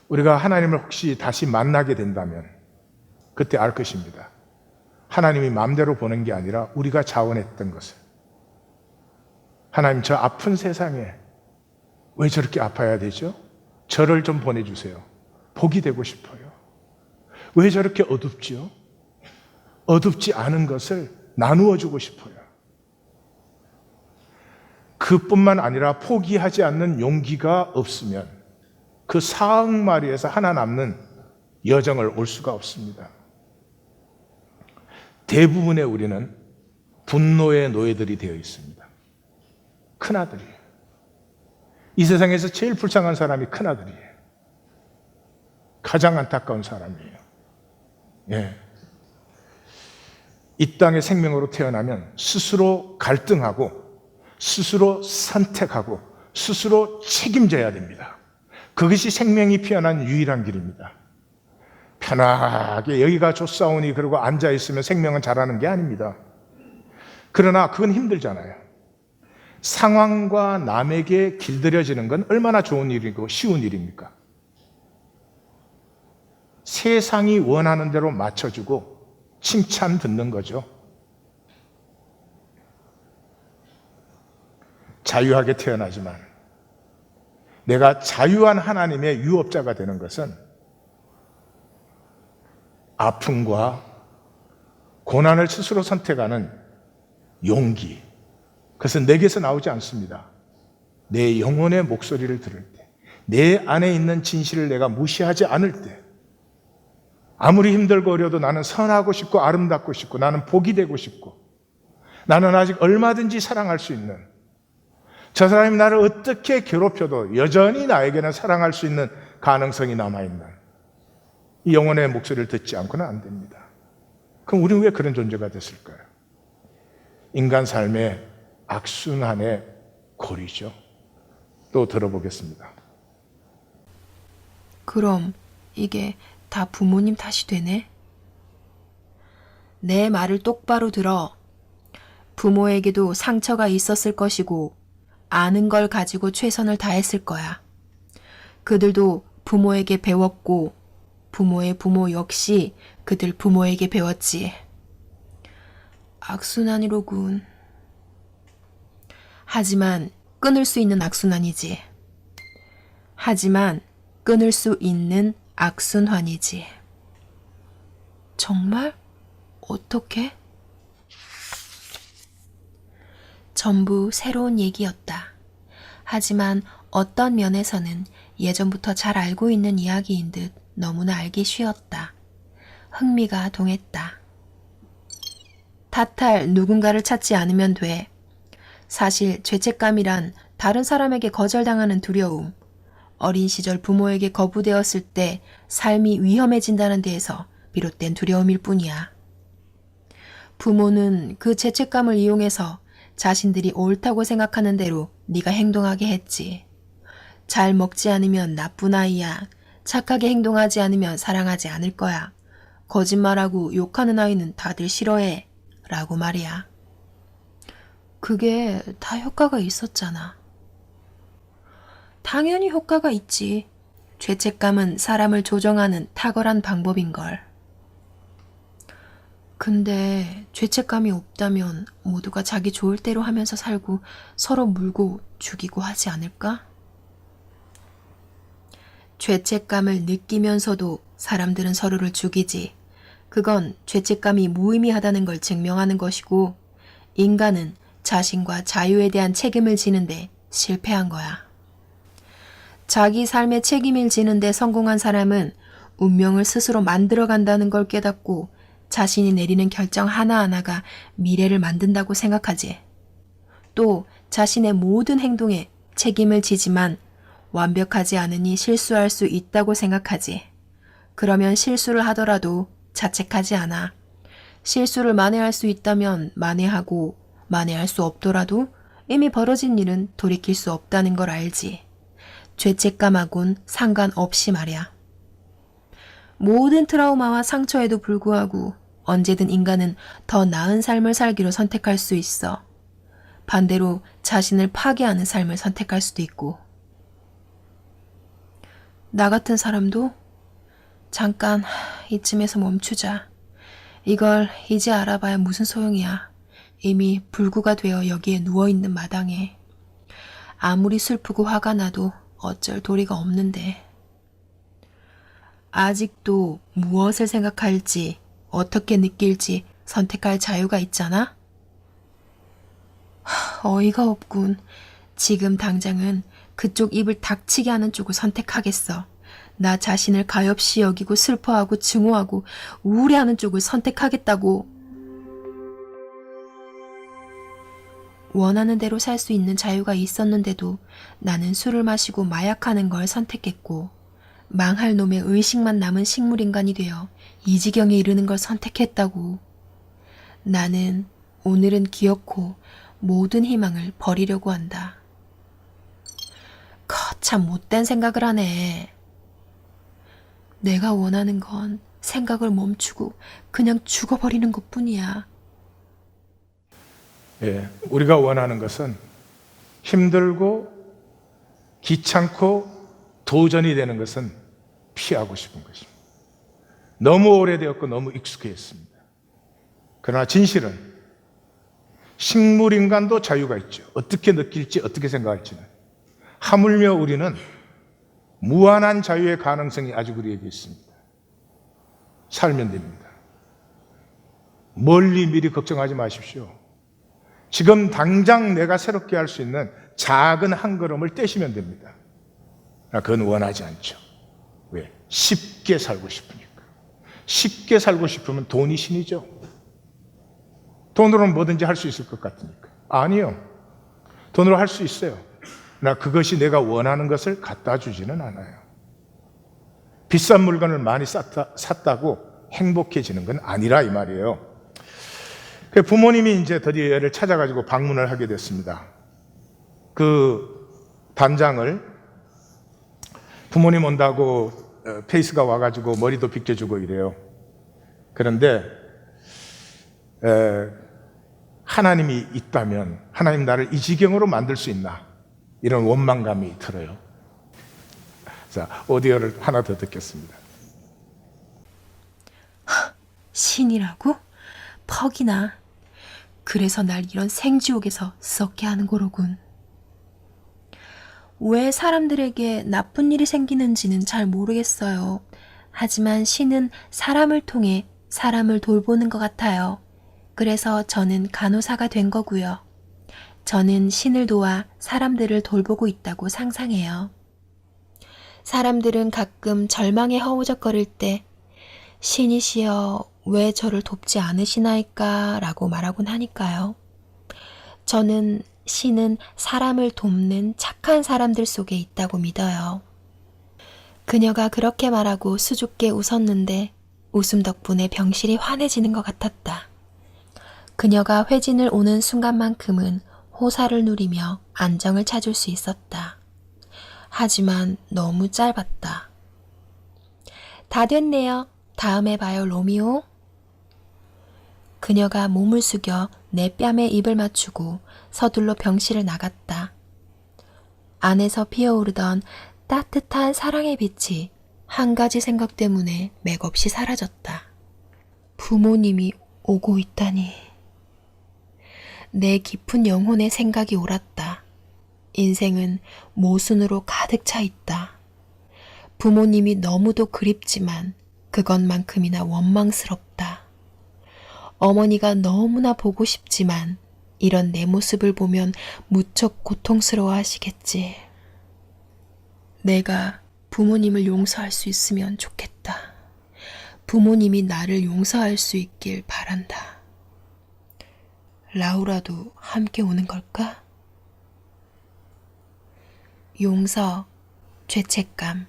우리가 하나님을 혹시 다시 만나게 된다면 그때 알 것입니다. 하나님이 마음대로 보는 게 아니라 우리가 자원했던 것을. 하나님, 저 아픈 세상에 왜 저렇게 아파야 되죠? 저를 좀 보내주세요. 복이 되고 싶어요. 왜 저렇게 어둡지요? 어둡지 않은 것을 나누어 주고 싶어요. 그뿐만 아니라 포기하지 않는 용기가 없으면 그 4억 마리에서 하나 남는 여정을 올 수가 없습니다. 대부분의 우리는 분노의 노예들이 되어 있습니다. 큰아들이에요. 이 세상에서 제일 불쌍한 사람이 큰아들이에요. 가장 안타까운 사람이에요. 예. 이 땅의 생명으로 태어나면 스스로 갈등하고 스스로 선택하고 스스로 책임져야 됩니다. 그것이 생명이 피어난 유일한 길입니다. 편하게 여기가 좋사오니 그러고 앉아있으면 생명은 자라는 게 아닙니다. 그러나 그건 힘들잖아요. 상황과 남에게 길들여지는 건 얼마나 좋은 일이고 쉬운 일입니까? 세상이 원하는 대로 맞춰주고 칭찬 듣는 거죠. 자유하게 태어나지만 내가 자유한 하나님의 유업자가 되는 것은 아픔과 고난을 스스로 선택하는 용기, 그것은 내게서 나오지 않습니다. 내 영혼의 목소리를 들을 때, 내 안에 있는 진실을 내가 무시하지 않을 때, 아무리 힘들고 어려도 나는 선하고 싶고 아름답고 싶고 나는 복이 되고 싶고 나는 아직 얼마든지 사랑할 수 있는, 저 사람이 나를 어떻게 괴롭혀도 여전히 나에게는 사랑할 수 있는 가능성이 남아있는 이 영혼의 목소리를 듣지 않고는 안 됩니다. 그럼 우리는 왜 그런 존재가 됐을까요? 인간 삶의 악순환의 고리죠. 또 들어보겠습니다. 그럼 이게 다 부모님 탓이 되네? 내 말을 똑바로 들어. 부모에게도 상처가 있었을 것이고 아는 걸 가지고 최선을 다했을 거야. 그들도 부모에게 배웠고 부모의 부모 역시 그들 부모에게 배웠지. 악순환이로군. 하지만 끊을 수 있는 악순환이지. 하지만 끊을 수 있는 악순환이지. 정말? 어떻게? 전부 새로운 얘기였다. 하지만 어떤 면에서는 예전부터 잘 알고 있는 이야기인 듯 너무나 알기 쉬웠다. 흥미가 동했다. 탓할 누군가를 찾지 않으면 돼. 사실 죄책감이란 다른 사람에게 거절당하는 두려움, 어린 시절 부모에게 거부되었을 때 삶이 위험해진다는 데에서 비롯된 두려움일 뿐이야. 부모는 그 죄책감을 이용해서 자신들이 옳다고 생각하는 대로 네가 행동하게 했지. 잘 먹지 않으면 나쁜 아이야. 착하게 행동하지 않으면 사랑하지 않을 거야. 거짓말하고 욕하는 아이는 다들 싫어해. 라고 말이야. 그게 다 효과가 있었잖아. 당연히 효과가 있지. 죄책감은 사람을 조정하는 탁월한 방법인걸. 근데 죄책감이 없다면 모두가 자기 좋을 대로 하면서 살고 서로 물고 죽이고 하지 않을까? 죄책감을 느끼면서도 사람들은 서로를 죽이지. 그건 죄책감이 무의미하다는 걸 증명하는 것이고 인간은 자신과 자유에 대한 책임을 지는데 실패한 거야. 자기 삶의 책임을 지는데 성공한 사람은 운명을 스스로 만들어간다는 걸 깨닫고 자신이 내리는 결정 하나하나가 미래를 만든다고 생각하지. 또 자신의 모든 행동에 책임을 지지만 완벽하지 않으니 실수할 수 있다고 생각하지. 그러면 실수를 하더라도 자책하지 않아. 실수를 만회할 수 있다면 만회하고 만회할 수 없더라도 이미 벌어진 일은 돌이킬 수 없다는 걸 알지. 죄책감하고는 상관없이 말이야. 모든 트라우마와 상처에도 불구하고 언제든 인간은 더 나은 삶을 살기로 선택할 수 있어. 반대로 자신을 파괴하는 삶을 선택할 수도 있고. 나 같은 사람도 잠깐 이쯤에서 멈추자. 이걸 이제 알아봐야 무슨 소용이야. 이미 불구가 되어 여기에 누워있는 마당에. 아무리 슬프고 화가 나도 어쩔 도리가 없는데. 아직도 무엇을 생각할지, 어떻게 느낄지 선택할 자유가 있잖아? 어이가 없군. 지금 당장은 그쪽 입을 닥치게 하는 쪽을 선택하겠어. 나 자신을 가엾이 여기고 슬퍼하고 증오하고 우울해하는 쪽을 선택하겠다고. 원하는 대로 살 수 있는 자유가 있었는데도 나는 술을 마시고 마약하는 걸 선택했고 망할 놈의 의식만 남은 식물인간이 되어 이 지경에 이르는 걸 선택했다고. 나는 오늘은 기어코 모든 희망을 버리려고 한다. 거참 못된 생각을 하네. 내가 원하는 건 생각을 멈추고 그냥 죽어버리는 것뿐이야. 예, 우리가 원하는 것은 힘들고 귀찮고 도전이 되는 것은 피하고 싶은 것입니다. 너무 오래되었고 너무 익숙해졌습니다. 그러나 진실은 식물인간도 자유가 있죠. 어떻게 느낄지 어떻게 생각할지는. 하물며 우리는 무한한 자유의 가능성이 아직 우리에게 있습니다. 살면 됩니다. 멀리 미리 걱정하지 마십시오. 지금 당장 내가 새롭게 할 수 있는 작은 한 걸음을 떼시면 됩니다. 그건 원하지 않죠. 왜? 쉽게 살고 싶으니까. 쉽게 살고 싶으면 돈이 신이죠. 돈으로는 뭐든지 할 수 있을 것 같으니까. 아니요. 돈으로 할 수 있어요. 그러나 그것이 내가 원하는 것을 갖다 주지는 않아요. 비싼 물건을 많이 샀다고 행복해지는 건 아니라 이 말이에요. 부모님이 이제 드디어 얘를 찾아가지고 방문을 하게 됐습니다. 그 단장을 부모님 온다고 페이스가 와가지고 머리도 빗겨주고 이래요. 그런데 하나님이 있다면 하나님 나를 이 지경으로 만들 수 있나 이런 원망감이 들어요. 자, 오디오를 하나 더 듣겠습니다. 신이라고? 퍽이나. 그래서 날 이런 생지옥에서 썩게 하는 거로군. 왜 사람들에게 나쁜 일이 생기는지는 잘 모르겠어요. 하지만 신은 사람을 통해 사람을 돌보는 것 같아요. 그래서 저는 간호사가 된 거고요. 저는 신을 도와 사람들을 돌보고 있다고 상상해요. 사람들은 가끔 절망에 허우적거릴 때 신이시여 왜 저를 돕지 않으시나이까 라고 말하곤 하니까요. 저는 신은 사람을 돕는 착한 사람들 속에 있다고 믿어요. 그녀가 그렇게 말하고 수줍게 웃었는데 웃음 덕분에 병실이 환해지는 것 같았다. 그녀가 회진을 오는 순간만큼은 호사를 누리며 안정을 찾을 수 있었다. 하지만 너무 짧았다. 다 됐네요. 다음에 봐요, 로미오. 그녀가 몸을 숙여 내 뺨에 입을 맞추고 서둘러 병실을 나갔다. 안에서 피어오르던 따뜻한 사랑의 빛이 한 가지 생각 때문에 맥없이 사라졌다. 부모님이 오고 있다니. 내 깊은 영혼의 생각이 옳았다. 인생은 모순으로 가득 차 있다. 부모님이 너무도 그립지만 그것만큼이나 원망스럽다. 어머니가 너무나 보고 싶지만 이런 내 모습을 보면 무척 고통스러워 하시겠지. 내가 부모님을 용서할 수 있으면 좋겠다. 부모님이 나를 용서할 수 있길 바란다. 라우라도 함께 오는 걸까? 용서, 죄책감,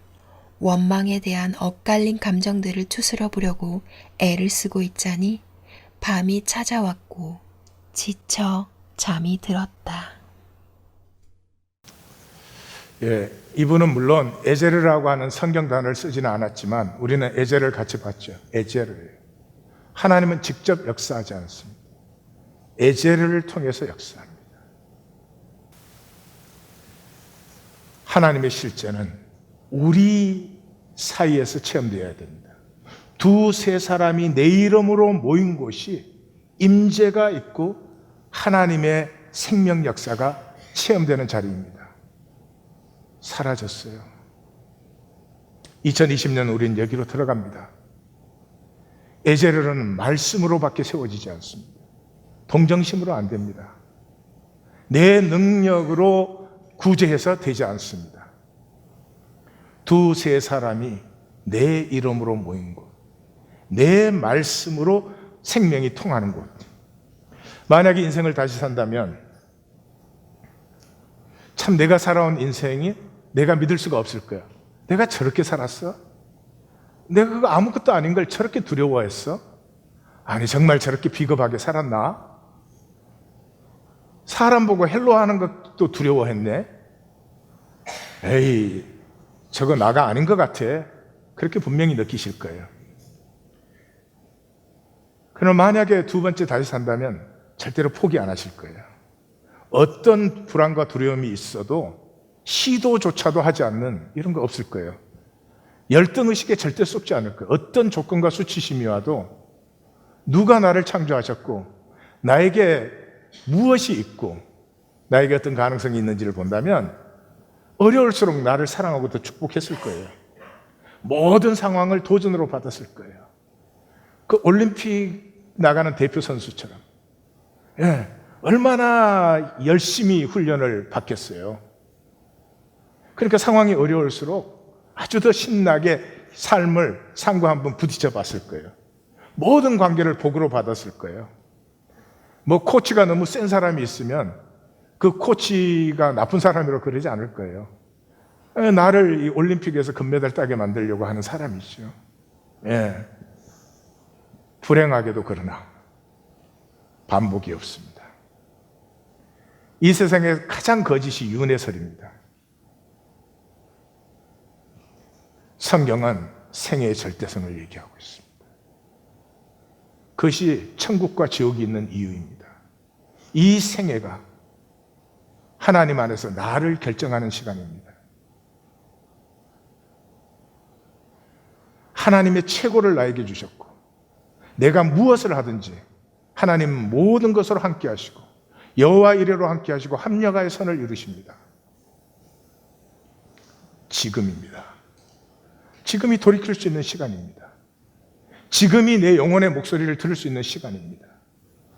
원망에 대한 엇갈린 감정들을 추스려 보려고 애를 쓰고 있자니 밤이 찾아왔고 지쳐 잠이 들었다. 예, 이분은 물론 에제르라고 하는 성경 단어를 쓰지는 않았지만 우리는 에제르를 같이 봤죠. 에제르. 하나님은 직접 역사하지 않습니다. 에제르를 통해서 역사합니다. 하나님의 실제는 우리 사이에서 체험되어야 됩니다. 두세 사람이 내 이름으로 모인 곳이 임재가 있고 하나님의 생명 역사가 체험되는 자리입니다. 사라졌어요. 2020년 우리는 여기로 들어갑니다. 에제르는 말씀으로밖에 세워지지 않습니다. 동정심으로 안 됩니다. 내 능력으로 구제해서 되지 않습니다. 두세 사람이 내 이름으로 모인 곳, 내 말씀으로 생명이 통하는 곳. 만약에 인생을 다시 산다면 참 내가 살아온 인생이 내가 믿을 수가 없을 거야. 내가 저렇게 살았어? 내가 그거 아무것도 아닌 걸 저렇게 두려워했어? 아니 정말 저렇게 비겁하게 살았나? 사람 보고 헬로하는 것도 두려워했네? 에이, 저거 나가 아닌 것 같아. 그렇게 분명히 느끼실 거예요. 그럼 만약에 두 번째 다시 산다면 절대로 포기 안 하실 거예요. 어떤 불안과 두려움이 있어도 시도조차도 하지 않는 이런 거 없을 거예요. 열등의식에 절대 쏟지 않을 거예요. 어떤 조건과 수치심이 와도 누가 나를 창조하셨고 나에게 무엇이 있고 나에게 어떤 가능성이 있는지를 본다면 어려울수록 나를 사랑하고 더 축복했을 거예요. 모든 상황을 도전으로 받았을 거예요. 그 올림픽 나가는 대표 선수처럼. 예, 얼마나 열심히 훈련을 받겠어요. 그러니까 상황이 어려울수록 아주 더 신나게 삶을 상과 한번 부딪혀 봤을 거예요. 모든 관계를 복으로 받았을 거예요. 뭐 코치가 너무 센 사람이 있으면 그 코치가 나쁜 사람이라고 그러지 않을 거예요. 나를 이 올림픽에서 금메달 따게 만들려고 하는 사람이죠. 예. 불행하게도 그러나 반복이 없습니다. 이 세상에 가장 거짓이 윤회설입니다. 성경은 생애의 절대성을 얘기하고 있습니다. 그것이 천국과 지옥이 있는 이유입니다. 이 생애가 하나님 안에서 나를 결정하는 시간입니다. 하나님의 최고를 나에게 주셨고 내가 무엇을 하든지 하나님은 모든 것으로 함께 하시고 여호와 이레로 함께 하시고 합력하여 선을 이루십니다. 지금입니다. 지금이 돌이킬 수 있는 시간입니다. 지금이 내 영혼의 목소리를 들을 수 있는 시간입니다.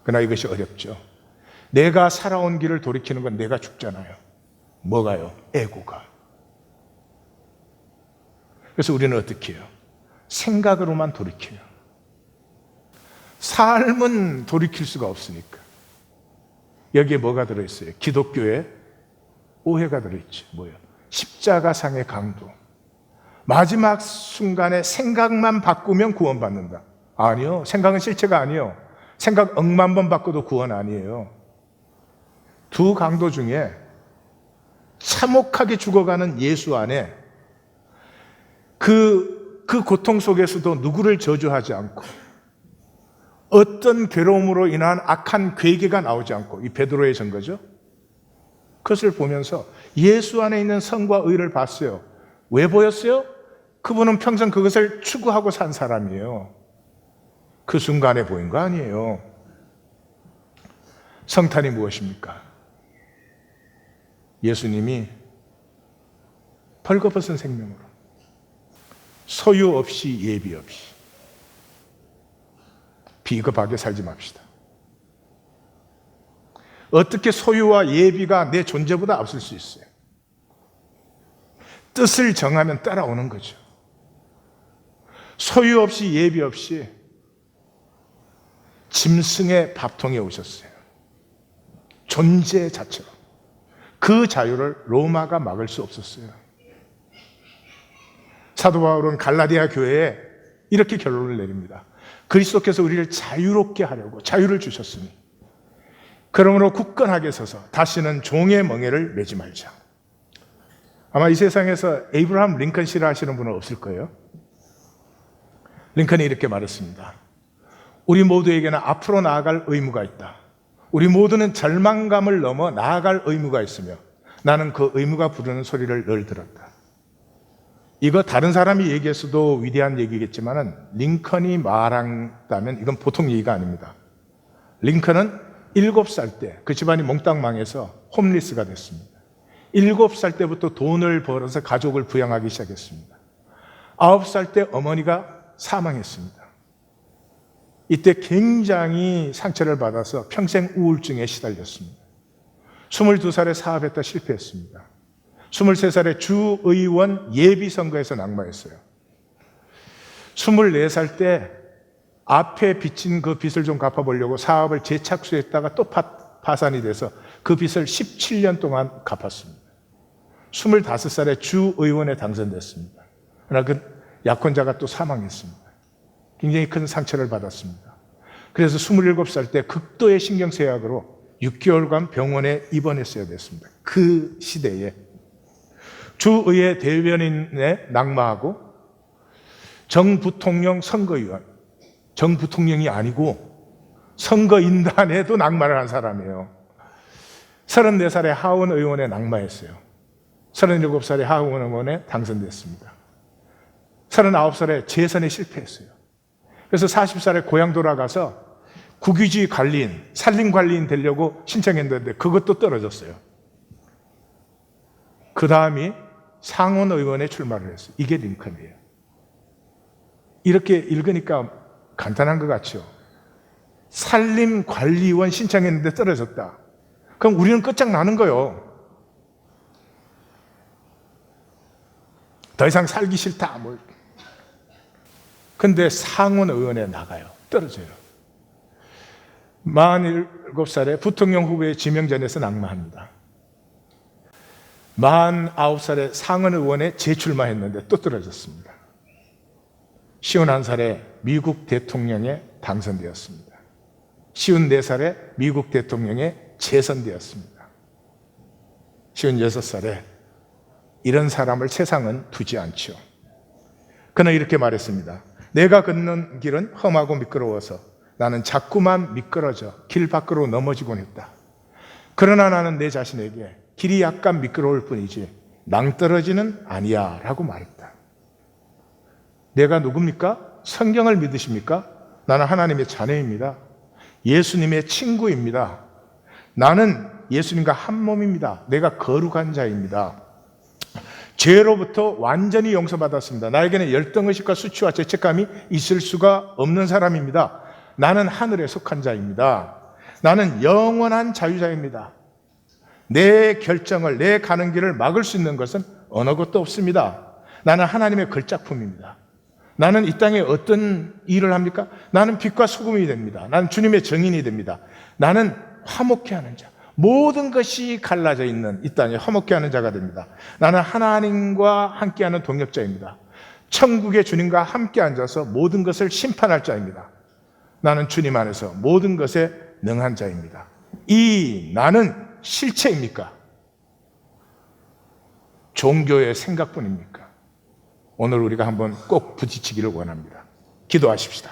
그러나 이것이 어렵죠. 내가 살아온 길을 돌이키는 건 내가 죽잖아요. 뭐가요? 에고가. 그래서 우리는 어떻게 해요? 생각으로만 돌이켜요. 삶은 돌이킬 수가 없으니까. 여기에 뭐가 들어있어요? 기독교에 오해가 들어있죠. 뭐예요? 십자가상의 강도. 마지막 순간에 생각만 바꾸면 구원받는다. 아니요. 생각은 실체가 아니에요. 생각 억만 번 바꿔도 구원 아니에요. 두 강도 중에 참혹하게 죽어가는 예수 안에 그 고통 속에서도 누구를 저주하지 않고 어떤 괴로움으로 인한 악한 괴계가 나오지 않고, 이 베드로의 증거죠. 그것을 보면서 예수 안에 있는 선과 의를 봤어요. 왜 보였어요? 그분은 평생 그것을 추구하고 산 사람이에요. 그 순간에 보인 거 아니에요. 성탄이 무엇입니까? 예수님이 벌거벗은 생명으로 소유 없이 예비 없이 비겁하게 살지 맙시다. 어떻게 소유와 예비가 내 존재보다 앞설 수 있어요? 뜻을 정하면 따라오는 거죠. 소유 없이 예비 없이 짐승의 밥통에 오셨어요. 존재 자체로. 그 자유를 로마가 막을 수 없었어요. 사도 바울은 갈라디아 교회에 이렇게 결론을 내립니다. 그리스도께서 우리를 자유롭게 하려고 자유를 주셨으니 그러므로 굳건하게 서서 다시는 종의 멍에를 매지 말자. 아마 이 세상에서 에이브라함 링컨 싫어하시는 분은 없을 거예요. 링컨이 이렇게 말했습니다. 우리 모두에게는 앞으로 나아갈 의무가 있다. 우리 모두는 절망감을 넘어 나아갈 의무가 있으며 나는 그 의무가 부르는 소리를 늘 들었다. 이거 다른 사람이 얘기했어도 위대한 얘기겠지만 링컨이 말한다면 이건 보통 얘기가 아닙니다. 링컨은 7살 때 그 집안이 몽땅 망해서 홈리스가 됐습니다. 7살 때부터 돈을 벌어서 가족을 부양하기 시작했습니다. 9살 때 어머니가 사망했습니다. 이때 굉장히 상처를 받아서 평생 우울증에 시달렸습니다. 22살에 사업했다 실패했습니다. 23살에 주의원 예비선거에서 낙마했어요. 24살 때 앞에 빚진 그 빚을 좀 갚아보려고 사업을 재착수했다가 또 파산이 돼서 그 빚을 17년 동안 갚았습니다. 25살에 주의원에 당선됐습니다. 그러나 그 약혼자가 또 사망했습니다. 굉장히 큰 상처를 받았습니다. 그래서 27살 때 극도의 신경쇠약으로 6개월간 병원에 입원했어야 됐습니다. 그 시대에 주의회 대변인에 낙마하고 정부통령 선거위원, 정부통령이 아니고 선거인단에도 낙마를 한 사람이에요. 34살에 하원 의원에 낙마했어요. 37살에 하원 의원에 당선됐습니다. 39살에 재선에 실패했어요. 그래서 40살에 고향 돌아가서 국유지 관리인, 산림 관리인 되려고 신청했는데 그것도 떨어졌어요. 그 다음이 상원 의원에 출마를 했어요. 이게 링컨이에요. 이렇게 읽으니까 간단한 것 같죠? 산림관리원 신청했는데 떨어졌다. 그럼 우리는 끝장나는 거예요. 더 이상 살기 싫다. 근데 상원의원에 나가요. 떨어져요. 47살에 부통령 후보에 지명전에서 낙마합니다. 49살에 상원의원에 재출마했는데 또 떨어졌습니다. 51살에 미국 대통령에 당선되었습니다. 54살에 미국 대통령에 재선되었습니다. 56살에 이런 사람을 세상은 두지 않죠. 그는 이렇게 말했습니다. 내가 걷는 길은 험하고 미끄러워서 나는 자꾸만 미끄러져 길 밖으로 넘어지곤 했다. 그러나 나는 내 자신에게 길이 약간 미끄러울 뿐이지 낭떠러지는 아니야 라고 말했다. 내가 누굽니까? 성경을 믿으십니까? 나는 하나님의 자녀입니다. 예수님의 친구입니다. 나는 예수님과 한 몸입니다. 내가 거룩한 자입니다. 죄로부터 완전히 용서받았습니다. 나에게는 열등의식과 수치와 죄책감이 있을 수가 없는 사람입니다. 나는 하늘에 속한 자입니다. 나는 영원한 자유자입니다. 내 결정을, 내 가는 길을 막을 수 있는 것은 어느 것도 없습니다. 나는 하나님의 걸작품입니다. 나는 이 땅에 어떤 일을 합니까? 나는 빛과 소금이 됩니다. 나는 주님의 증인이 됩니다. 나는 화목케 하는 자. 모든 것이 갈라져 있는 이 땅에 화목케 하는 자가 됩니다. 나는 하나님과 함께하는 동역자입니다. 천국의 주님과 함께 앉아서 모든 것을 심판할 자입니다. 나는 주님 안에서 모든 것에 능한 자입니다. 이 나는 실체입니까? 종교의 생각뿐입니까? 오늘 우리가 한번 꼭 부딪히기를 원합니다. 기도하십시다.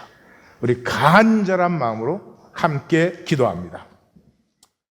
우리 간절한 마음으로 함께 기도합니다.